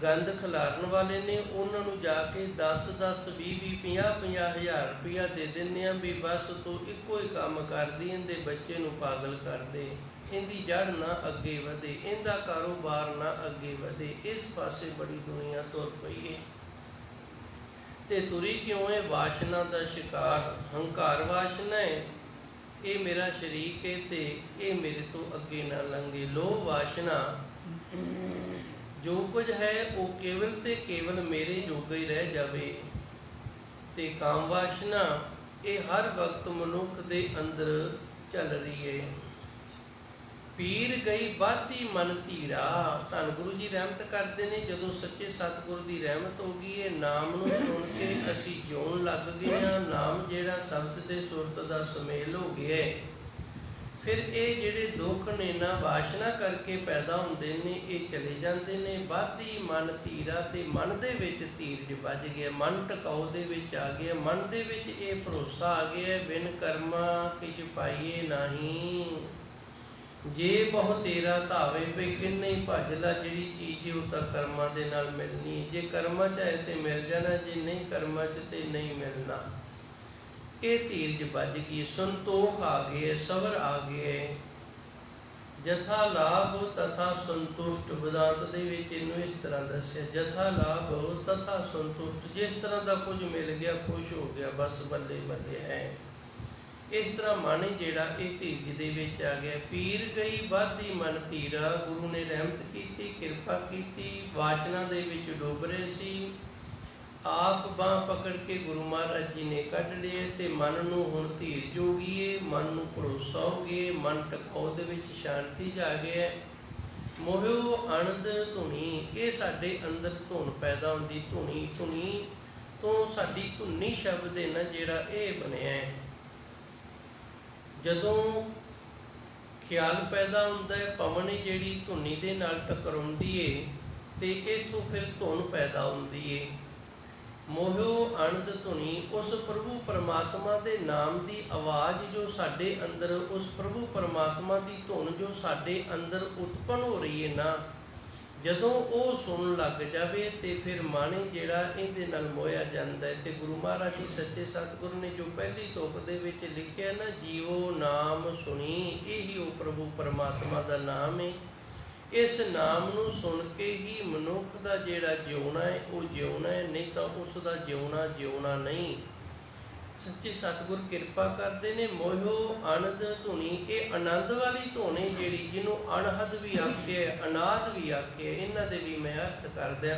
ਗੰਦ ਖਿਲਾਰਨ ਵਾਲੇ ਨੇ, ਉਹਨਾਂ ਨੂੰ ਜਾ ਕੇ 10-10, 20-20, 50-50 ਹਜ਼ਾਰ ਰੁਪਇਆ ਦੇ ਦਿੰਦੇ ਆ ਵੀ ਬਸ ਤੂੰ ਇੱਕੋ ਹੀ ਕੰਮ ਕਰਦੀ, ਇਹਦੇ ਬੱਚੇ ਨੂੰ ਪਾਗਲ ਕਰ ਦੇ, ਇਹਦੀ ਜੜ ਨਾ ਅੱਗੇ ਵਧੇ, ਇਹਦਾ ਕਾਰੋਬਾਰ ਨਾ ਅੱਗੇ ਵਧੇ। ਇਸ ਪਾਸੇ ਬੜੀ ਦੁਨੀਆ ਤੁਰ ਪਈ ਹੈ। ਤੇ ਤੁਰੀ ਕਿਉਂ ਹੈ? ਵਾਸ਼ਨਾ ਦਾ ਸ਼ਿਕਾਰ। ਹੰਕਾਰ ਵਾਸ਼ਨਾ ਹੈ, ਇਹ ਮੇਰਾ ਸ਼ਰੀਕ ਹੈ ਤੇ ਇਹ ਮੇਰੇ ਤੋਂ ਅੱਗੇ ਨਾ ਲੰਘੇ। ਲੋਭ ਵਾਸ਼ਨਾ, ਜੋ ਕੁਝ ਹੈ ਉਹ ਕੇਵਲ ਤੇ ਕੇਵਲ ਮੇਰੇ ਜੋਗਾ ਹੀ ਰਹਿ ਜਾਵੇ। ਤੇ ਕਾਮ ਵਾਸ਼ਨਾ, ਇਹ ਹਰ ਵਕਤ ਮਨੁੱਖ ਦੇ ਅੰਦਰ ਚੱਲ ਰਹੀ ਹੈ। ਪੀਰ ਗਈ ਬਾਧੀ ਮਨ ਧੀਰਾ। ਧੰਨ ਗੁਰੂ ਜੀ ਰਹਿਮਤ ਕਰਦੇ ਨੇ, ਜਦੋਂ ਸੱਚੇ ਸਤਿਗੁਰ ਦੀ ਰਹਿਮਤ ਹੋ ਗਈ ਹੈ, ਨਾਮ ਨੂੰ ਸੁਣ ਕੇ ਅਸੀਂ ਜਿਉਣ ਲੱਗ ਗਏ ਹਾਂ। ਨਾਮ ਜਿਹੜਾ ਸ਼ਬਦ ਤੇ ਸੁਰਤ ਦਾ ਸੁਮੇਲ ਹੋ ਗਿਆ ਹੈ, ਫਿਰ ਇਹ ਜਿਹੜੇ ਦੁੱਖ ਨੇ ਨਾ ਵਾਸ਼ਨਾ ਕਰਕੇ ਪੈਦਾ ਹੁੰਦੇ ਨੇ, ਇਹ ਚਲੇ ਜਾਂਦੇ ਨੇ। ਬਾਧੀ ਮਨ ਧੀਰਾ, ਤੇ ਮਨ ਦੇ ਵਿੱਚ ਧੀਰਜ ਵੱਜ ਗਿਆ, ਮਨ ਟਿਕਾਓ ਦੇ ਵਿੱਚ ਆ ਗਿਆ। ਮਨ ਦੇ ਵਿੱਚ ਇਹ ਭਰੋਸਾ ਆ ਗਿਆ, ਬਿਨ ਕਰਮਾ ਕਿਛ ਪਾਈਏ ਨਹੀਂ। ਜੇ ਬਹੁ ਤੇਰਾ ਧਾਵੇ ਪਈ ਕਿੰਨੇ ਭੱਜ ਲਾ, ਜਿਹੜੀ ਚੀਜ਼ ਉਹ ਤਾਂ ਕਰਮਾਂ ਦੇ ਨਾਲ ਮਿਲਣੀ। ਜੇ ਕਰਮਾਂ ਚ ਹੈ ਤੇ ਮਿਲ ਜਾਣਾ, ਜੇ ਨਹੀਂ ਕਰਮਾਂ ਚ ਤੇ ਨਹੀਂ ਮਿਲਣਾ। ਇਹ ਧੀਰਜ ਵੱਜ ਗਈ, ਸੰਤੋਖ ਆ ਗਏ, ਸਬਰ ਆ ਗਏ। ਜਥਾ ਲਾਭ ਤਥਾ ਸੰਤੁਸ਼ਟ। ਵਿਦਾਂਤ ਦੇ ਵਿੱਚ ਇਹਨੂੰ ਇਸ ਤਰ੍ਹਾਂ ਦੱਸਿਆ, ਜਥਾ ਲਾਭ ਤਥਾ ਸੰਤੁਸ਼ਟ। ਜਿਸ ਤਰ੍ਹਾਂ ਦਾ ਕੁਝ ਮਿਲ ਗਿਆ ਖੁਸ਼ ਹੋ ਗਿਆ, ਬਸ ਬੱਲੇ ਬੱਲੇ ਹੈ। ਇਸ ਤਰ੍ਹਾਂ ਮਨ ਜਿਹੜਾ ਇਹ ਧੀਰਜ ਦੇ ਵਿੱਚ ਆ ਗਿਆ। ਪੀਰ ਗਈ ਬਾਧੀ ਮਨ ਧੀਰਾ। ਗੁਰੂ ਨੇ ਰਹਿਮਤ ਕੀਤੀ, ਕਿਰਪਾ ਕੀਤੀ। ਵਾਸ਼ਨਾ ਦੇ ਵਿੱਚ ਡੁੱਬ ਰਹੇ ਸੀ, ਆਪ ਬਾਂਹ ਪਕੜ ਕੇ ਗੁਰੂ ਮਹਾਰਾਜ ਜੀ ਨੇ ਕੱਢ ਲਏ ਤੇ ਮਨ ਨੂੰ ਹੁਣ ਧੀਰਜ ਹੋ ਗਈ ਏ, ਮਨ ਨੂੰ ਭਰੋਸਾ ਹੋ ਗਿਆ, ਮਨ ਟਿਕਾਓ ਦੇ ਵਿੱਚ ਸ਼ਾਂਤੀ ਜਾ ਗਿਆ। ਮੋਹਿਓ ਅਣਦ ਧੁਨੀ, ਇਹ ਸਾਡੇ ਅੰਦਰ ਧੁਨ ਪੈਦਾ ਹੁੰਦੀ। ਧੁਨੀ ਤੋਂ ਸਾਡੀ ਧੁਨੀ ਸ਼ਬਦ ਹੈ ਨਾ ਜਿਹੜਾ ਇਹ ਬਣਿਆ ਹੈ। ਜਦੋਂ ਖਿਆਲ ਪੈਦਾ ਹੁੰਦਾ ਹੈ, ਪਵਨ ਜਿਹੜੀ ਧੁਨੀ ਦੇ ਨਾਲ ਟਕਰਾਉਂਦੀ ਏ ਤੇ ਇੱਥੋਂ ਫਿਰ ਧੁਨ ਪੈਦਾ ਹੁੰਦੀ ਏ। ਮੋਹਿਓ ਅਣਦ ਧੁਨੀ, ਉਸ ਪ੍ਰਭੂ ਪਰਮਾਤਮਾ ਦੇ ਨਾਮ ਦੀ ਆਵਾਜ਼ ਜੋ ਸਾਡੇ ਅੰਦਰ, ਉਸ ਪ੍ਰਭੂ ਪਰਮਾਤਮਾ ਦੀ ਧੁਨ ਜੋ ਸਾਡੇ ਅੰਦਰ ਉਤਪੰਨ ਹੋ ਰਹੀ ਹੈ ਨਾ, ਜਦੋਂ ਉਹ ਸੁਣਨ ਲੱਗ ਜਾਵੇ ਤੇ ਫਿਰ ਮਨ ਜਿਹੜਾ ਇਹਦੇ ਨਾਲ ਮੋਹਿਆ ਜਾਂਦਾ ਹੈ। ਤੇ ਗੁਰੂ ਮਹਾਰਾਜ ਜੀ ਸੱਚੇ ਸਤਿਗੁਰ ਨੇ ਜੋ ਪਹਿਲੀ ਤੁਕ ਦੇ ਵਿੱਚ ਲਿਖਿਆ ਨਾ, ਜੀਵੋ ਨਾਮ ਸੁਣੀ, ਇਹੀ ਉਹ ਪ੍ਰਭੂ ਪਰਮਾਤਮਾ ਦਾ ਨਾਮ ਹੈ। ਇਸ ਨਾਮ ਨੂੰ ਸੁਣ ਕੇ ਹੀ ਮਨੁੱਖ ਦਾ ਜਿਹੜਾ ਜਿਉਣਾ ਹੈ ਉਹ ਜਿਉਣਾ ਹੈ, ਨਹੀਂ ਤਾਂ ਉਸ ਦਾ ਜਿਉਣਾ ਨਹੀਂ। ਸੱਚੇ ਸਤਿਗੁਰ ਕਿਰਪਾ ਕਰਦੇ ਨੇ। ਮੋਹਿਓ ਅਨੰਦ ਧੁਨੀ, ਇਹ ਆਨੰਦ ਵਾਲੀ ਧੁਨ ਹੈ ਜਿਹੜੀ, ਜਿਹਨੂੰ ਅਣਹਦ ਵੀ ਆਖਿਆ, ਅਨਾਦ ਵੀ ਆਖਿਆ। ਇਹਨਾਂ ਦੇ ਵੀ ਮੈਂ ਅਰਥ ਕਰਦਾ,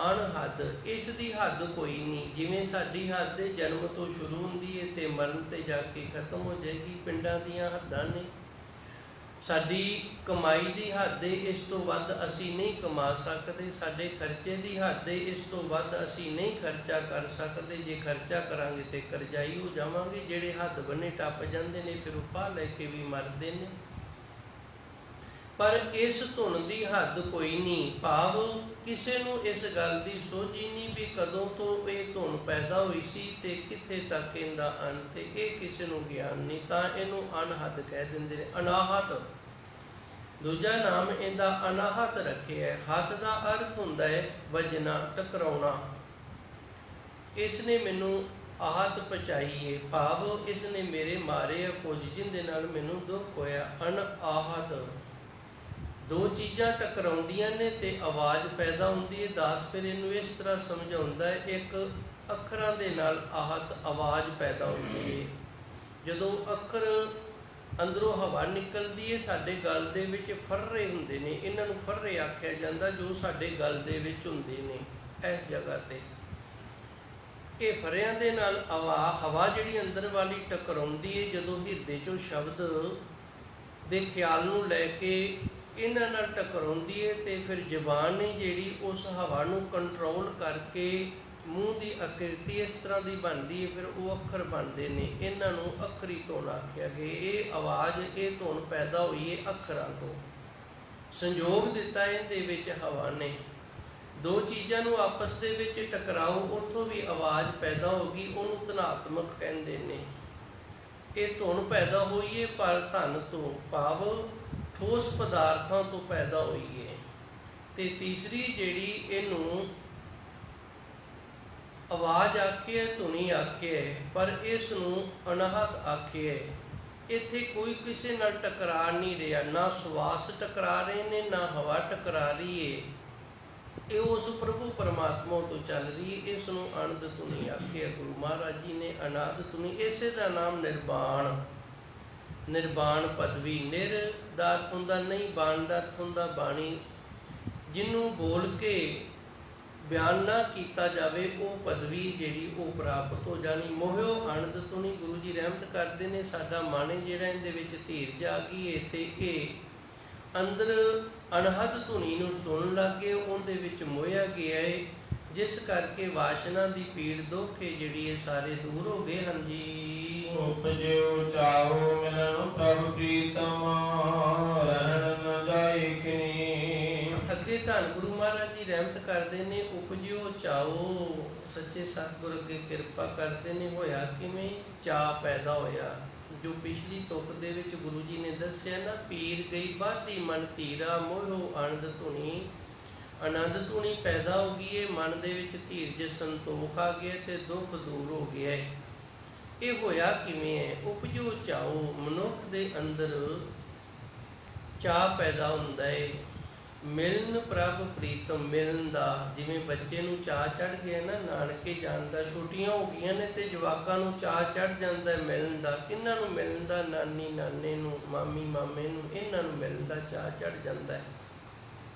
ਅਣਹਦ, ਇਸ ਦੀ ਹੱਦ ਕੋਈ ਨਹੀਂ। ਜਿਵੇਂ ਸਾਡੀ ਹੱਦ ਜਨਮ ਤੋਂ ਸ਼ੁਰੂ ਹੁੰਦੀ ਹੈ ਤੇ ਮਰਨ ਤੇ ਜਾ ਕੇ ਖਤਮ ਹੋ ਜਾਏਗੀ, ਪਿੰਡਾਂ ਦੀਆਂ ਹੱਦਾਂ ਨੇ। ਸਾਡੀ ਕਮਾਈ ਦੀ ਹੱਦ ਹੈ, ਇਸ ਤੋਂ ਵੱਧ ਅਸੀਂ ਨਹੀਂ ਕਮਾ ਸਕਦੇ। ਸਾਡੇ ਖਰਚੇ ਦੀ ਹੱਦ ਹੈ, ਇਸ ਤੋਂ ਵੱਧ ਅਸੀਂ ਨਹੀਂ ਖਰਚਾ ਕਰ ਸਕਦੇ। ਜੇ ਖਰਚਾ ਕਰਾਂਗੇ ਤੇ ਕਰਜ਼ਾਈ ਹੋ ਜਾਵਾਂਗੇ। ਜਿਹੜੇ ਹੱਦ ਬੰਨੇ ਟੱਪ ਜਾਂਦੇ ਨੇ ਫਿਰ ਉਪਾਅ ਲੈ ਕੇ ਵੀ ਮਰਦੇ ਨੇ। ਪਰ ਇਸ ਧੁਨ ਦੀ ਹੱਦ ਕੋਈ ਨਹੀਂ। ਭਾਵ ਕਿਸੇ ਨੂੰ ਇਸ ਗੱਲ ਦੀ ਸੋਝੀ ਨਹੀਂ ਵੀ ਕਦੋਂ ਤੋਂ ਇਹ ਧੁਨ ਪੈਦਾ ਹੋਈ ਸੀ ਤੇ ਕਿੱਥੇ ਤੱਕ ਇਹਦਾ ਅੰਤ ਹੈ। ਇਹ ਕਿਸੇ ਨੂੰ ਗਿਆਨ ਨਹੀਂ, ਤਾਂ ਇਹਨੂੰ ਅਣਹਦ ਕਹਿ ਦਿੰਦੇ ਨੇ, ਅਨਾਹਤ। ਦੂਜਾ ਨਾਮ ਇਹਦਾ ਅਨਾਹਤ ਰੱਖਿਆ ਹੈ। ਹੱਥ ਦਾ ਅਰਥ ਹੁੰਦਾ ਹੈ ਵੱਜਣਾ, ਟਕਰਾਉਣਾ। ਇਸ ਨੇ ਮੈਨੂੰ ਆਹਤ ਪਹੁੰਚਾਈ ਹੈ, ਭਾਵ ਇਸ ਨੇ ਮੇਰੇ ਮਾਰੇ ਆ ਕੁਝ ਜਿਹਦੇ ਨਾਲ ਮੈਨੂੰ ਦੁੱਖ ਹੋਇਆ। ਅਣਆਹਤ, ਦੋ ਚੀਜ਼ਾਂ ਟਕਰਾਉਂਦੀਆਂ ਨੇ ਤੇ ਆਵਾਜ਼ ਪੈਦਾ ਹੁੰਦੀ ਹੈ। ਦਾਸ ਫਿਰ ਇਹਨੂੰ ਇਸ ਤਰ੍ਹਾਂ ਸਮਝਾਉਂਦਾ ਹੈ, ਇੱਕ ਅੱਖਰਾਂ ਦੇ ਨਾਲ ਆਹਤ ਆਵਾਜ਼ ਪੈਦਾ ਹੁੰਦੀ ਹੈ। ਜਦੋਂ ਅੱਖਰ ਅੰਦਰੋਂ ਹਵਾ ਨਿਕਲਦੀ ਹੈ, ਸਾਡੇ ਗਲ ਦੇ ਵਿੱਚ ਫਰਰੇ ਹੁੰਦੇ ਨੇ, ਇਹਨਾਂ ਨੂੰ ਫਰਰੇ ਆਖਿਆ ਜਾਂਦਾ, ਜੋ ਸਾਡੇ ਗਲ ਦੇ ਵਿੱਚ ਹੁੰਦੇ ਨੇ ਇਸ ਜਗ੍ਹਾ ਤੇ। ਇਹ ਫਰਿਆਂ ਦੇ ਨਾਲ ਹਵਾ ਜਿਹੜੀ ਅੰਦਰ ਵਾਲੀ ਟਕਰਾਉਂਦੀ ਹੈ, ਜਦੋਂ ਹਿਰਦੇ 'ਚੋਂ ਸ਼ਬਦ ਦੇ ਖਿਆਲ ਨੂੰ ਲੈ ਕੇ ਇਹਨਾਂ ਨਾਲ ਟਕਰਾਉਂਦੀ ਹੈ, ਤੇ ਫਿਰ ਜ਼ਬਾਨ ਨੇ ਜਿਹੜੀ ਉਸ ਹਵਾ ਨੂੰ ਕੰਟਰੋਲ ਕਰਕੇ ਮੂੰਹ ਦੀ ਆਕ੍ਰਿਤੀ ਇਸ ਤਰ੍ਹਾਂ ਦੀ ਬਣਦੀ ਹੈ, ਫਿਰ ਉਹ ਅੱਖਰ ਬਣਦੇ ਨੇ। ਇਹਨਾਂ ਨੂੰ ਅੱਖਰੀ ਧੁਨ ਆਖਿਆ ਗਿਆ। ਇਹ ਆਵਾਜ਼, ਇਹ ਧੁਨ ਪੈਦਾ ਹੋਈ ਹੈ ਅੱਖਰਾਂ ਤੋਂ। ਸੰਯੋਗ ਦਿੱਤਾ ਇਹਦੇ ਵਿੱਚ ਹਵਾ ਨੇ। ਦੋ ਚੀਜ਼ਾਂ ਨੂੰ ਆਪਸ ਦੇ ਵਿੱਚ ਟਕਰਾਓ, ਉੱਥੋਂ ਵੀ ਆਵਾਜ਼ ਪੈਦਾ ਹੋ ਗਈ, ਉਹਨੂੰ ਧਨਾਤਮਕ ਕਹਿੰਦੇ ਨੇ। ਇਹ ਧੁਨ ਪੈਦਾ ਹੋਈ ਹੈ ਪਰ ਧਨ ਤੋਂ ਭਾਵ ਠੋਸ ਪਦਾਰਥਾਂ ਤੋਂ ਪੈਦਾ ਹੋਈ ਹੈ। ਤੇ ਤੀਸਰੀ ਜਿਹੜੀ ਇਹਨੂੰ ਆਵਾਜ਼ ਆਖੀ ਹੈ, ਧੁਨੀ ਆਖੀ ਹੈ, ਪਰ ਇਸ ਨੂੰ ਅਨਾਹਤ ਆਖੀ ਹੈ। ਇੱਥੇ ਕੋਈ ਕਿਸੇ ਨਾਲ ਟਕਰਾ ਨਹੀਂ ਰਿਹਾ, ਨਾ ਸਵਾਸ ਟਕਰਾ ਰਹੇ ਨੇ, ਨਾ ਹਵਾ ਟਕਰਾ ਰਹੀ ਹੈ। ਇਹ ਉਸ ਪ੍ਰਭੂ ਪਰਮਾਤਮਾ ਤੋਂ ਚੱਲ ਰਹੀ ਹੈ। ਇਸ ਨੂੰ ਅਨੰਦ ਧੁਨੀ ਆਖਿਆ ਗੁਰੂ ਮਹਾਰਾਜ ਜੀ ਨੇ, ਅਨਾਦ ਧੁਨੀ। ਇਸੇ ਦਾ ਨਾਮ ਨਿਰਵਾਣ, ਨਿਰਵਾਣ ਪਦਵੀ। ਨਿਰ ਦਾ ਅਰਥ ਹੁੰਦਾ ਨਹੀਂ, ਬਾਣ ਦਾ ਅਰਥ ਹੁੰਦਾ ਬਾਣੀ। ਜਿਹਨੂੰ ਬੋਲ ਕੇ ਬਿਆਨ ਨਾ ਕੀਤਾ ਜਾਵੇ, ਉਹ ਪਦਵੀ ਜਿਹੜੀ ਉਹ ਪ੍ਰਾਪਤ ਹੋ ਜਾਣੀ। ਮੋਹਿਓ ਆਨੰਦ ਧੁਨੀ। ਗੁਰੂ ਜੀ ਰਹਿਮਤ ਕਰਦੇ ਨੇ, ਸਾਡਾ ਮਨ ਜਿਹੜਾ ਇਹਦੇ ਵਿੱਚ ਧੀਰਜ ਆ ਗਈ ਹੈ, ਤੇ ਇਹ ਅੰਦਰ ਅਨਹਦ ਧੁਨੀ ਨੂੰ ਸੁਣਨ ਲੱਗੇ, ਉਹਦੇ ਵਿੱਚ ਮੋਹਿਆ ਗਿਆ ਹੈ, ਜਿਸ ਕਰਕੇ ਵਾਸ਼ਨਾ ਦੀ ਪੀੜ ਦੁੱਖ ਜਿਹੜੀ ਹੈ ਸਾਰੇ ਦੂਰ ਹੋ ਗਏ ਹਨ ਜੀ। ਉਪਜਿਓ ਚਾਹੋ ਮਿਲਨ ਪ੍ਰਭ ਪ੍ਰੀਤਮ, ਰਹਿਣ ਨ ਜਾਏ ਕਿਨੀ। ਅੱਗੇ ਧੰਨ ਗੁਰੂ ਮਹਾਰਾਜ ਜੀ ਰਹਿਮਤ ਕਰਦੇ ਨੇ, ਉਪਜਿਓ ਚਾਹੋ, ਸੱਚੇ ਸਤਿਗੁਰ ਅੱਗੇ ਕਿਰਪਾ ਕਰਦੇ ਨੇ। ਹੋਇਆ ਕਿਵੇਂ? ਚਾਅ ਪੈਦਾ ਹੋਇਆ। ਜੋ ਪਿਛਲੀ ਤੁਕ ਦੇ ਵਿੱਚ ਗੁਰੂ ਜੀ ਨੇ ਦੱਸਿਆ ਨਾ, ਪੀਰ ਗਈ ਬਾਧੀ ਮਨ ਧੀਰਾ, ਮੋਹਿਓ ਆਨੰਦ ਧੁਨੀ। ਆਨੰਦ ਧੁਨੀ ਪੈਦਾ ਹੋ ਗਈ ਹੈ, ਮਨ ਦੇ ਵਿੱਚ ਧੀਰਜ ਸੰਤੋਖ ਆ ਗਿਆ ਤੇ ਦੁੱਖ ਦੂਰ ਹੋ ਗਿਆ ਹੈ। ਇਹ ਹੋਇਆ ਕਿਵੇਂ ਹੈ? ਉਪਜੋ ਚਾਓ, ਮਨੁੱਖ ਦੇ ਅੰਦਰ ਚਾਅ ਪੈਦਾ ਹੁੰਦਾ ਹੈ। ਮਿਲਨ ਪ੍ਰਭ ਪ੍ਰੀਤਮ, ਮਿਲਣ ਦਾ। ਜਿਵੇਂ ਬੱਚੇ ਨੂੰ ਚਾਅ ਚੜ੍ਹ ਗਿਆ ਨਾ ਨਾਨਕੇ ਜਾਣ ਦਾ, ਛੁੱਟੀਆਂ ਹੋ ਗਈਆਂ ਨੇ ਤੇ ਜਵਾਕਾਂ ਨੂੰ ਚਾਅ ਚੜ੍ਹ ਜਾਂਦਾ ਮਿਲਣ ਦਾ। ਕਿਹਨਾਂ ਨੂੰ ਮਿਲਣ ਦਾ? ਨਾਨੀ ਨਾਨੇ ਨੂੰ, ਮਾਮੀ ਮਾਮੇ ਨੂੰ, ਇਹਨਾਂ ਨੂੰ ਮਿਲਣ ਦਾ ਚਾਅ ਚੜ੍ਹ ਜਾਂਦਾ ਹੈ।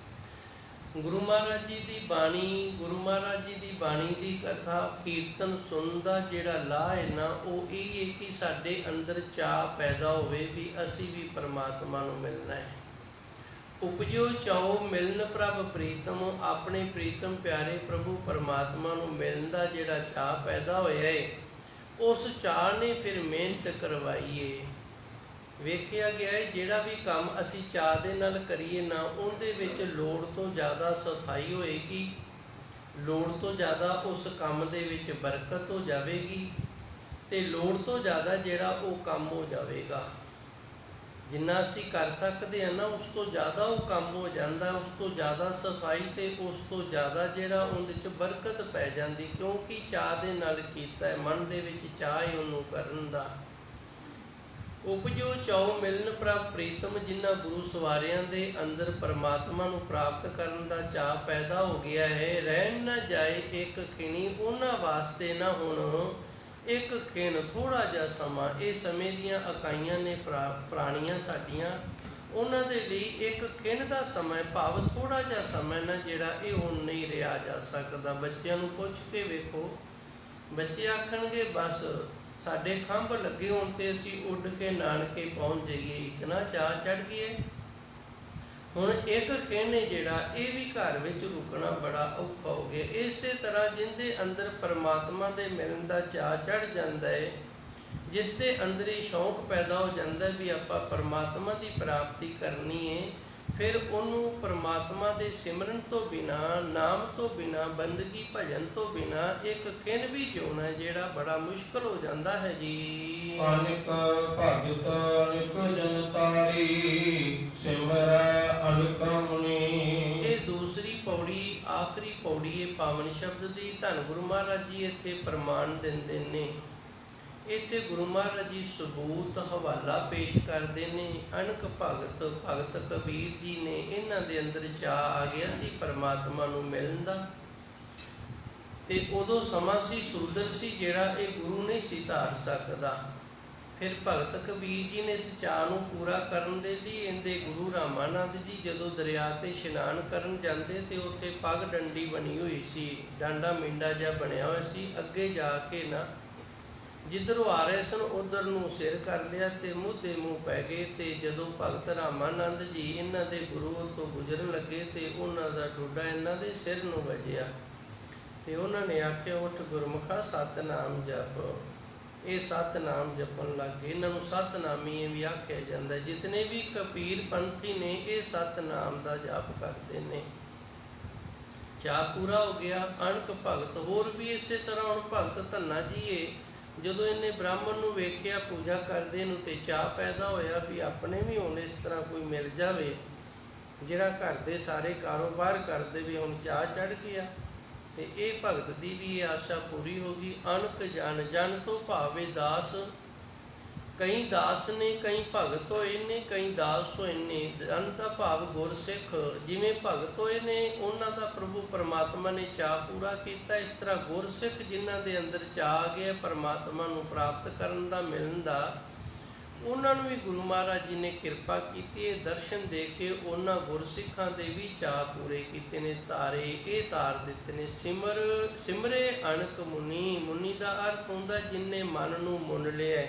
ਗੁਰੂ ਮਹਾਰਾਜ ਜੀ ਦੀ ਬਾਣੀ, ਗੁਰੂ ਮਹਾਰਾਜ ਜੀ ਦੀ ਬਾਣੀ ਦੀ ਕਥਾ ਕੀਰਤਨ ਸੁਣਨ ਦਾ ਜਿਹੜਾ ਲਾਹ ਹੈ ਨਾ, ਉਹ ਇਹ ਹੈ ਕਿ ਸਾਡੇ ਅੰਦਰ ਚਾਅ ਪੈਦਾ ਹੋਵੇ ਵੀ ਅਸੀਂ ਵੀ ਪਰਮਾਤਮਾ ਨੂੰ ਮਿਲਣਾ ਹੈ। ਉਪਜਿਓ ਚਾਓ ਮਿਲਨ ਪ੍ਰਭ ਪ੍ਰੀਤਮ, ਆਪਣੇ ਪ੍ਰੀਤਮ ਪਿਆਰੇ ਪ੍ਰਭੂ ਪਰਮਾਤਮਾ ਨੂੰ ਮਿਲਣ ਦਾ ਜਿਹੜਾ ਚਾਅ ਪੈਦਾ ਹੋਇਆ ਹੈ, ਉਸ ਚਾਅ ਨੇ ਫਿਰ ਮਿਹਨਤ ਕਰਵਾਈ ਹੈ। ਵੇਖਿਆ ਗਿਆ ਹੈ ਜਿਹੜਾ ਵੀ ਕੰਮ ਅਸੀਂ ਚਾਅ ਦੇ ਨਾਲ ਕਰੀਏ ਨਾ, ਉਹਦੇ ਵਿੱਚ ਲੋੜ ਤੋਂ ਜ਼ਿਆਦਾ ਸਫਾਈ ਹੋਏਗੀ, ਲੋੜ ਤੋਂ ਜ਼ਿਆਦਾ ਉਸ ਕੰਮ ਦੇ ਵਿੱਚ ਬਰਕਤ ਹੋ ਜਾਵੇਗੀ, ਤੇ ਲੋੜ ਤੋਂ ਜ਼ਿਆਦਾ ਜਿਹੜਾ ਉਹ ਕੰਮ ਹੋ ਜਾਵੇਗਾ। ਜਿੰਨਾ ਅਸੀਂ ਕਰ ਸਕਦੇ ਹਾਂ ਨਾ, ਉਸ ਤੋਂ ਜ਼ਿਆਦਾ ਉਹ ਕੰਮ ਹੋ ਜਾਂਦਾ, ਉਸ ਤੋਂ ਜ਼ਿਆਦਾ ਸਫਾਈ ਤੇ ਉਸ ਤੋਂ ਜ਼ਿਆਦਾ ਜਿਹੜਾ ਉਹਦੇ 'ਚ ਬਰਕਤ ਪੈ ਜਾਂਦੀ, ਕਿਉਂਕਿ ਚਾਅ ਦੇ ਨਾਲ ਕੀਤਾ ਹੈ, ਮਨ ਦੇ ਵਿੱਚ ਚਾਅ ਹੈ ਉਹਨੂੰ ਕਰਨ ਦਾ। ਉਪਜੋ ਚਾਓ ਮਿਲਨ ਪ੍ਰਭ ਪ੍ਰੀਤਮ, ਜਿਨ੍ਹਾਂ ਗੁਰੂ ਸਵਾਰਿਆਂ ਦੇ ਅੰਦਰ ਪਰਮਾਤਮਾ ਨੂੰ ਪ੍ਰਾਪਤ ਕਰਨ ਦਾ ਚਾਅ ਪੈਦਾ ਹੋ ਗਿਆ ਹੈ। ਰਹਿਣ ਨਾ ਜਾਏ ਇੱਕ ਖਿਣੀ, ਉਹਨਾਂ ਵਾਸਤੇ ਨਾ ਹੁਣ ਇੱਕ ਖਿਣ, ਥੋੜ੍ਹਾ ਜਿਹਾ ਸਮਾਂ। ਇਹ ਸਮੇਂ ਦੀਆਂ ਇਕਾਈਆਂ ਨੇ ਪੁਰਾਣੀਆਂ ਸਾਡੀਆਂ, ਉਹਨਾਂ ਦੇ ਲਈ ਇੱਕ ਖਿਣ ਦਾ ਸਮਾਂ, ਭਾਵ ਥੋੜ੍ਹਾ ਜਿਹਾ ਸਮਾਂ ਨਾ ਜਿਹੜਾ ਇਹ ਹੁਣ ਨਹੀਂ ਰਿਹਾ ਜਾ ਸਕਦਾ। ਬੱਚਿਆਂ ਨੂੰ ਪੁੱਛ ਕੇ ਵੇਖੋ, ਬੱਚੇ ਆਖਣਗੇ ਬਸ ਸਾਡੇ ਖੰਭ ਲੱਗੇ ਹੋਣ ਤੇ ਅਸੀਂ ਉੱਡ ਕੇ ਨਾਨਕੇ ਪਹੁੰਚ ਜਾਈਏ, ਇਤਨਾ ਚਾਅ ਚੜ੍ਹ ਗਏ। ਹੁਣ ਇੱਕ ਖਿਣ ਜਿਹੜਾ ਇਹ ਵੀ ਘਰ ਵਿੱਚ ਰੁਕਣਾ ਬੜਾ ਔਖਾ ਹੋ ਗਿਆ। ਇਸੇ ਤਰ੍ਹਾਂ ਜਿਹਦੇ ਅੰਦਰ ਪਰਮਾਤਮਾ ਦੇ ਮਿਲਣ ਦਾ ਚਾਅ ਚੜ੍ਹ ਜਾਂਦਾ ਹੈ, ਜਿਸ ਦੇ ਅੰਦਰ ਹੀ ਸ਼ੌਂਕ ਪੈਦਾ ਹੋ ਜਾਂਦਾ ਵੀ ਆਪਾਂ ਪਰਮਾਤਮਾ ਦੀ ਪ੍ਰਾਪਤੀ ਕਰਨੀ ਹੈ, ਫਿਰ ਉਹਨੂੰ ਪਰਮਾਤਮਾ ਦੇ ਸਿਮਰਨ ਤੋਂ ਬਿਨਾ, ਨਾਮ ਤੋਂ ਬਿਨਾ, ਬੰਦਗੀ ਭਜਨ ਤੋਂ ਬਿਨਾ ਇੱਕ ਖਿਣ ਵੀ ਜਿਉਣਾ ਜਿਹੜਾ ਬੜਾ ਮੁਸ਼ਕਲ ਹੋ ਜਾਂਦਾ ਹੈ ਜੀ। ਅਨਿਕ ਭਗਤ ਅਨਿਕ ਜਨਤਾਰੀ, ਸਿਮਰੈ ਅਨਿਕ ਮੁਨੀ। ਇਹ ਦੂਸਰੀ ਪੌੜੀ, ਆਖਰੀ ਪੌੜੀ ਹੈ ਪਾਵਨ ਸ਼ਬਦ ਦੀ। ਧੰਨ ਗੁਰੂ ਮਹਾਰਾਜ ਜੀ ਇੱਥੇ ਪ੍ਰਮਾਣ ਦਿੰਦੇ ਨੇ। ਇੱਥੇ ਗੁਰੂ ਮਹਾਰਾਜ ਜੀ ਸਬੂਤ ਹਵਾਲਾ ਪੇਸ਼ ਕਰਦੇ ਨੇ। ਅਨਕ ਭਗਤ, ਭਗਤ ਕਬੀਰ ਜੀ ਨੇ, ਇਹਨਾਂ ਦੇ ਅੰਦਰ ਚਾਅ ਆ ਗਿਆ ਸੀ ਪਰਮਾਤਮਾ ਨੂੰ ਮਿਲਣ ਦਾ, ਤੇ ਉਦੋਂ ਸਮਾਂ ਸੀ, ਸੂਦਰ ਸੀ ਜਿਹੜਾ ਇਹ ਗੁਰੂ ਨਹੀਂ ਸੀ ਧਾਰ ਸਕਦਾ। ਫਿਰ ਭਗਤ ਕਬੀਰ ਜੀ ਨੇ ਇਸ ਚਾਅ ਨੂੰ ਪੂਰਾ ਕਰਨ ਦੇ ਲਈ ਇਹਦੇ ਗੁਰੂ ਰਾਮਾਨੰਦ ਜੀ ਜਦੋਂ ਦਰਿਆ ਤੇ ਇਸ਼ਨਾਨ ਕਰਨ ਜਾਂਦੇ ਤੇ ਉੱਥੇ ਪੱਗ ਡੰਡੀ ਬਣੀ ਹੋਈ ਸੀ, ਡਾਂਡਾ ਮਿੰਡਾ ਜਿਹਾ ਬਣਿਆ ਹੋਇਆ ਸੀ। ਅੱਗੇ ਜਾ ਕੇ ਨਾ ਜਿੱਧਰੋਂ ਆ ਰਹੇ ਸਨ ਉਧਰ ਨੂੰ ਸਿਰ ਕਰ ਲਿਆ ਤੇ ਮੂੰਹ ਦੇ ਮੂੰਹ ਪੈ ਗਏ। ਤੇ ਜਦੋਂ ਭਗਤ ਰਾਮਾਨੰਦ ਜੀ ਇਹਨਾਂ ਦੇ ਗੁਰੂ ਤੋਂ ਗੁਜ਼ਰਨ ਲੱਗੇ ਤੇ ਉਹਨਾਂ ਦਾ ਠੋਡਾ ਇਹਨਾਂ ਦੇ ਸਿਰ ਨੂੰ ਵੱਜਿਆ ਤੇ ਉਹਨਾਂ ਨੇ ਆਖਿਆ, ਉੱਠ ਗੁਰਮੁਖਾ ਸਤਿਨਾਮ ਜਪ। ਇਹ ਸਤਿਨਾਮ ਜਪਣ ਲੱਗ ਗਏ। ਇਹਨਾਂ ਨੂੰ ਸਤਿਨਾਮੀ ਵੀ ਆਖਿਆ ਜਾਂਦਾ। ਜਿਤਨੇ ਵੀ ਕਬੀਰ ਪੰਥੀ ਨੇ ਇਹ ਸਤਿਨਾਮ ਦਾ ਜਪ ਕਰਦੇ ਨੇ। ਚਾਅ ਪੂਰਾ ਹੋ ਗਿਆ। ਅਣਖ ਭਗਤ ਹੋਰ ਵੀ ਇਸੇ ਤਰ੍ਹਾਂ। ਹੁਣ ਭਗਤ ਧੰਨਾ ਜੀਏ ਜਦੋਂ ਇਹਨੇ ਬ੍ਰਾਹਮਣ ਨੂੰ ਵੇਖਿਆ ਪੂਜਾ ਕਰਦੇ ਨੂੰ ਤੇ ਚਾਅ ਪੈਦਾ ਹੋਇਆ ਵੀ ਆਪਣੇ ਵੀ ਹੁਣ ਇਸ ਤਰ੍ਹਾਂ ਕੋਈ ਮਿਲ ਜਾਵੇ ਜਿਹੜਾ ਘਰ ਦੇ ਸਾਰੇ ਕਾਰੋਬਾਰ ਕਰ ਦੇਵੇ। ਹੁਣ ਚਾਅ ਚੜ੍ਹ ਗਿਆ ਤੇ ਇਹ ਭਗਤ ਦੀ ਵੀ ਇਹ ਆਸ਼ਾ ਪੂਰੀ ਹੋ ਗਈ। ਅਣਖ ਜਨ, ਜਨ ਤੋਂ ਭਾਵੇਂ ਦਾਸ। ਕਈ ਦਾਸ ਨੇ, ਕਈ ਭਗਤ ਹੋਏ ਨੇ, ਕਈ ਦਾਸ ਹੋਏ ਨੇ। ਜਨ ਦਾ ਭਾਵ ਗੁਰਸਿੱਖ। ਜਿਵੇਂ ਭਗਤ ਹੋਏ ਨੇ ਉਹਨਾਂ ਦਾ ਪ੍ਰਭੂ ਪਰਮਾਤਮਾ ਨੇ ਚਾਅ ਪੂਰਾ ਕੀਤਾ, ਇਸ ਤਰ੍ਹਾਂ ਗੁਰਸਿੱਖ ਜਿਨ੍ਹਾਂ ਦੇ ਅੰਦਰ ਚਾਅ ਆ ਗਿਆ ਪਰਮਾਤਮਾ ਨੂੰ ਪ੍ਰਾਪਤ ਕਰਨ ਦਾ, ਮਿਲਣ ਦਾ, ਉਹਨਾਂ ਨੂੰ ਵੀ ਗੁਰੂ ਮਹਾਰਾਜ ਜੀ ਨੇ ਕਿਰਪਾ ਕੀਤੀ। ਇਹ ਦਰਸ਼ਨ ਦੇ ਕੇ ਉਹਨਾਂ ਗੁਰਸਿੱਖਾਂ ਦੇ ਵੀ ਚਾਅ ਪੂਰੇ ਕੀਤੇ ਨੇ, ਤਾਰੇ ਇਹ ਤਾਰ ਦਿੱਤੇ ਨੇ। ਸਿਮਰੇ ਅਣਖ ਮੁਨੀ। ਮੁਨੀ ਦਾ ਅਰਥ ਹੁੰਦਾ ਜਿਨਨੇ ਮਨ ਨੂੰ ਮੁੰਨ ਲਿਆ।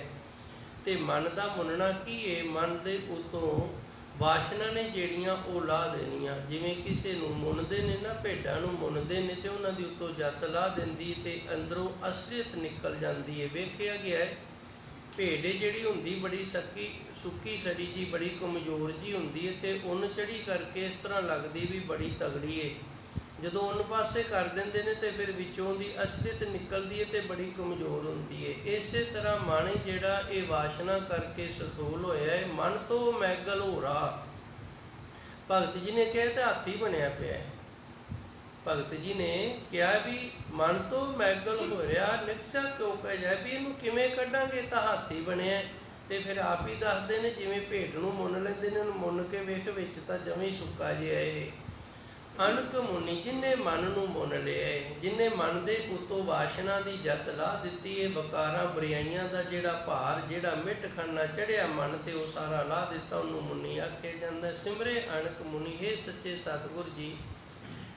ਤੇ ਮਨ ਦਾ ਮੁੰਨਣਾ ਕੀ ਹੈ? ਮਨ ਦੇ ਉਤੋਂ ਵਾਸ਼ਨਾ ਨੇ ਜਿਹੜੀਆਂ ਉਹ ਲਾਹ ਦੇਣੀਆਂ। ਜਿਵੇਂ ਕਿਸੇ ਨੂੰ ਮੁੰਨਦੇ ਨੇ ਨਾ, ਭੇਡਾਂ ਨੂੰ ਮੁੰਨਦੇ ਨੇ ਤੇ ਉਹਨਾਂ ਦੀ ਉਤੋਂ ਜੱਤ ਲਾਹ ਦਿੰਦੀ ਤੇ ਅੰਦਰੋਂ ਅਸਲੀਅਤ ਨਿਕਲ ਜਾਂਦੀ ਹੈ। ਵੇਖਿਆ ਗਿਆ ਹੈ ਭੇਡ ਜਿਹੜੀ ਹੁੰਦੀ ਬੜੀ ਸੁੱਕੀ ਸੜੀ ਜੀ, ਬੜੀ ਕਮਜ਼ੋਰ ਜੀ ਹੁੰਦੀ ਹੈ ਤੇ ਉੱਨ ਚੜੀ ਕਰਕੇ ਇਸ ਤਰ੍ਹਾਂ ਲੱਗਦੀ ਵੀ ਬੜੀ ਤਗੜੀ ਹੈ। ਜਦੋਂ ਉੱਨ ਪਾਸੇ ਕਰ ਦਿੰਦੇ ਨੇ ਤੇ ਫਿਰ ਵਿੱਚੋਂ ਦੀ ਅਸਲੀਅਤ ਨਿਕਲਦੀ ਹੈ ਤੇ ਬੜੀ ਕਮਜ਼ੋਰ ਹੁੰਦੀ ਹੈ। ਇਸੇ ਤਰ੍ਹਾਂ ਮਨ ਜਿਹੜਾ ਇਹ ਵਾਸ਼ਨਾ ਕਰਕੇ ਸਥੂਲ ਹੋਇਆ ਹੈ, ਮਨ ਤੋਂ ਮੈਗਲ ਹੋ ਰਹਾ। ਭਗਤ ਜੀ ਨੇ ਕਿਹਾ ਤੇ ਹਾਥੀ ਬਣਿਆ ਪਿਆ ਹੈ। ਭਗਤ ਜੀ ਨੇ ਕਿਹਾ ਵੀ ਮਨ ਤੋਂ ਮੈਗਲ ਹੋ ਰਿਹਾ, ਨਿਕਸਿਆ ਕਿਉਂ ਕਹਿ ਜਾਏ ਵੀ ਇਹਨੂੰ ਕਿਵੇਂ ਕੱਢਾਂਗੇ? ਤਾਂ ਹਾਥੀ ਬਣਿਆ। ਤੇ ਫਿਰ ਆਪ ਹੀ ਦੱਸਦੇ ਨੇ ਜਿਵੇਂ ਭੇਡ ਨੂੰ ਮੁੰਨ ਲੈਂਦੇ ਨੇ, ਉਹਨੂੰ ਮੁੰਨ ਕੇ ਵੇਖ ਵਿੱਚ ਤਾਂ ਜਮੀ ਸੁੱਕਾ ਜਿਹਾ ਇਹ। ਅਣਖ ਮੁਨੀ, ਜਿਨ੍ਹੇ ਮਨ ਨੂੰ ਮੁੰਨ ਲਿਆ, ਜਿਨ੍ਹੇ ਮਨ ਦੇ ਉਤੋਂ ਵਾਸ਼ਨਾ ਦੀ ਜੱਤ ਲਾਹ ਦਿੱਤੀ ਹੈ, ਵਿਕਾਰਾਂ ਬੁਰਾਈਆਂ ਦਾ ਜਿਹੜਾ ਭਾਰ, ਜਿਹੜਾ ਮਿੱਟ ਖਾਨਾ ਚੜਿਆ ਮਨ ਤੇ ਉਹ ਸਾਰਾ ਲਾਹ ਦਿੱਤਾ, ਉਹਨੂੰ ਮੁਨੀ ਆਖਿਆ ਜਾਂਦਾ। ਸਿਮਰੇ ਅਣਖ ਮੁਨੀ। ਹੇ ਸੱਚੇ ਸਤਿਗੁਰ ਜੀ,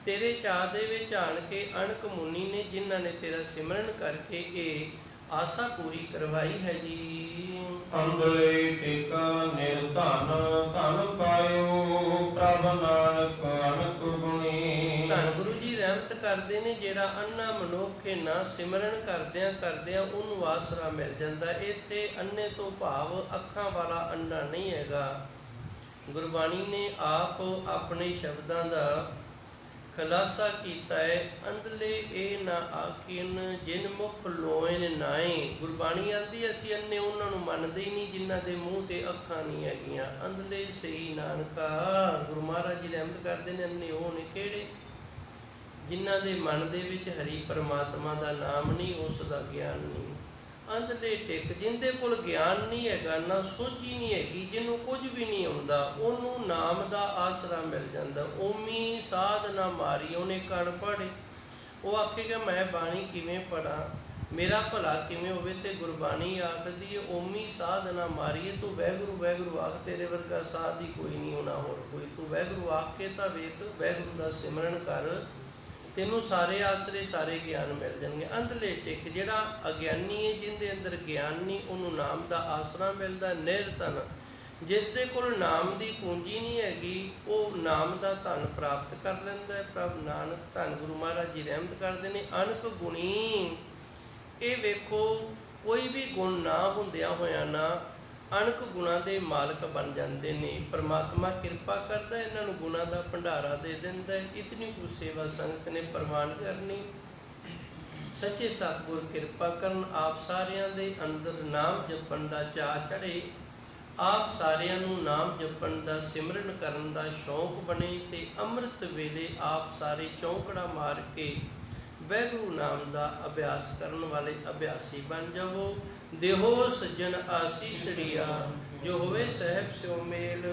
ਤੇਰੇ ਚਾਅ ਦੇ ਵਿੱਚ ਆਣ ਕੇ ਅਣਖ ਮੁਨੀ ਨੇ ਜਿਨ੍ਹਾਂ ਨੇ ਤੇਰਾ ਸਿਮਰਨ ਕਰਕੇ ਇਹ ਆਸਾ ਪੂਰੀ ਕਰਵਾਈ ਹੈ ਜੀ। ਅੰਦਲੇ ਟਿਕ ਨਿਰਧਨ ਧਨ ਪਾਇਓ, ਪ੍ਰਭ ਨਾਨਕ ਅਨਕ ਗੁਣੀ। ਧੰਨ ਗੁਰੂ ਜੀ ਰਹਿਮਤ ਕਰਦੇ ਨੇ, ਜਿਹੜਾ ਅੰਨਾ ਮਨੁੱਖ ਨਾ ਸਿਮਰਨ ਕਰਦਿਆਂ ਉਹਨੂੰ ਆਸਰਾ ਮਿਲ ਜਾਂਦਾ। ਇੱਥੇ ਅੰਨੇ ਤੋਂ ਭਾਵ ਅੱਖਾਂ ਵਾਲਾ ਅੰਨਾ ਨਹੀਂ ਹੈਗਾ। ਗੁਰਬਾਣੀ ਨੇ ਆਪ ਆਪਣੇ ਸ਼ਬਦਾਂ ਦਾ ਖੁਲਾਸਾ ਕੀਤਾ ਹੈ। ਅੰਧਲੇ ਇਹ ਨਾ ਆਖੀਨ ਜਿਨ ਮੁਖ ਲੋਇਨ ਨਾਏ। ਗੁਰਬਾਣੀ ਆਂਦੀ ਅਸੀਂ ਅੰਨੇ ਉਹਨਾਂ ਨੂੰ ਮੰਨਦੇ ਹੀ ਨਹੀਂ ਜਿਨ੍ਹਾਂ ਦੇ ਮੂੰਹ ਤੇ ਅੱਖਾਂ ਨਹੀਂ ਹੈਗੀਆਂ। ਅੰਧਲੇ ਸਹੀ ਨਾਨਕਾ। ਗੁਰੂ ਮਹਾਰਾਜ ਜੀ ਰਹਿਮਤ ਕਰਦੇ ਨੇ, ਅੰਨੇ ਉਹ ਨੇ ਕਿਹੜੇ? ਜਿਨ੍ਹਾਂ ਦੇ ਮਨ ਦੇ ਵਿੱਚ ਹਰੀ ਪਰਮਾਤਮਾ ਦਾ ਨਾਮ ਨਹੀਂ, ਉਸ ਦਾ ਗਿਆਨ ਨਹੀਂ। ਅੰਧਲੇ ਟਿਕ, ਜਿੰਦੇ ਕੋਲ ਗਿਆਨ ਨਹੀਂ ਹੈਗਾ, ਨਾ ਸੋਝੀ ਨਹੀਂ ਹੈਗੀ, ਜਿਹਨੂੰ ਕੁਝ ਵੀ ਨਹੀਂ ਆਉਂਦਾ, ਉਹਨੂੰ ਨਾਮ ਦਾ ਆਸਰਾ ਮਿਲ ਜਾਂਦਾ। ਓਮੀ ਸਾਧ ਨਾ ਮਾਰੀ। ਉਹਨੇ ਕਣ ਪੜ੍ਹੇ, ਉਹ ਆਖੇਗਾ ਮੈਂ ਬਾਣੀ ਕਿਵੇਂ ਪੜ੍ਹਾਂ, ਮੇਰਾ ਭਲਾ ਕਿਵੇਂ ਹੋਵੇ? ਤੇ ਗੁਰਬਾਣੀ ਆਖਦੀ ਹੈ ਓਮੀ ਸਾਧ ਨਾ ਮਾਰੀਏ। ਤੂੰ ਵਾਹਿਗੁਰੂ ਵਾਹਿਗੁਰੂ ਆਖ, ਤੇਰੇ ਵਰਗਾ ਸਾਧ ਹੀ ਕੋਈ ਨਹੀਂ ਹੋਣਾ ਹੋਰ ਕੋਈ। ਤੂੰ ਵਾਹਿਗੁਰੂ ਆਖ ਕੇ ਤਾਂ ਵੇਖ, ਵਾਹਿਗੁਰੂ ਦਾ ਸਿਮਰਨ ਕਰ, ਤੈਨੂੰ ਸਾਰੇ ਆਸਰੇ ਸਾਰੇ ਗਿਆਨ ਮਿਲ ਜਾਣਗੇ। ਅੰਧਲੇ ਟਿਕ, ਜਿਹੜਾ ਅਗਿਆਨੀ ਹੈ ਜਿਹਦੇ ਅੰਦਰ ਗਿਆਨ ਨਹੀਂ, ਉਹਨੂੰ ਨਾਮ ਦਾ ਆਸਰਾ ਮਿਲਦਾ। ਨਿਰਧਨ, ਜਿਸ ਦੇ ਕੋਲ ਨਾਮ ਦੀ ਪੂੰਜੀ ਨਹੀਂ ਹੈਗੀ, ਉਹ ਨਾਮ ਦਾ ਧਨ ਪ੍ਰਾਪਤ ਕਰ ਲੈਂਦਾ ਹੈ। ਪ੍ਰਭ ਨਾਨਕ। ਧੰਨ ਗੁਰੂ ਮਹਾਰਾਜ ਜੀ ਰਹਿਮਤ ਕਰਦੇ ਨੇ। ਅਣਖ ਗੁਣੀ, ਇਹ ਵੇਖੋ ਕੋਈ ਵੀ ਗੁਣ ਨਾ ਹੁੰਦਿਆਂ ਹੋਇਆਂ ਨਾ ਅਣਖ ਗੁਣਾਂ ਦੇ ਮਾਲਕ ਬਣ ਜਾਂਦੇ ਨੇ। ਪਰਮਾਤਮਾ ਕਿਰਪਾ ਕਰਦਾ, ਇਹਨਾਂ ਨੂੰ ਗੁਣਾਂ ਦਾ ਭੰਡਾਰਾ ਦੇ ਦਿੰਦਾ ਹੈ। ਇਤਨੀ ਕੁ ਸੇਵਾ ਸੰਗਤ ਨੇ ਪ੍ਰਵਾਨ ਕਰਨੀ। ਸੱਚੇ ਸਤਿਗੁਰ ਕਿਰਪਾ ਕਰਨ, ਆਪ ਸਾਰਿਆਂ ਦੇ ਅੰਦਰ ਨਾਮ ਜਪਣ ਦਾ ਚਾਅ ਚੜ੍ਹੇ, ਆਪ ਸਾਰਿਆਂ ਨੂੰ ਨਾਮ ਜਪਣ ਦਾ, ਸਿਮਰਨ ਕਰਨ ਦਾ ਸ਼ੌਂਕ ਬਣੇ ਤੇ ਅੰਮ੍ਰਿਤ ਵੇਲੇ ਆਪ ਸਾਰੇ ਚੌਂਕੜਾ ਮਾਰ ਕੇ ਵਾਹਿਗੁਰੂ ਨਾਮ ਦਾ ਅਭਿਆਸ ਕਰਨ ਵਾਲੇ ਅਭਿਆਸੀ ਬਣ ਜਾਵੋ। ਦੇਹੋ ਸੱਜਣ ਆਸੀਸੜੀਆ, ਜੋ ਹੋਵੇ ਸਹਿਬ ਸਿਉ ਮੇਲ।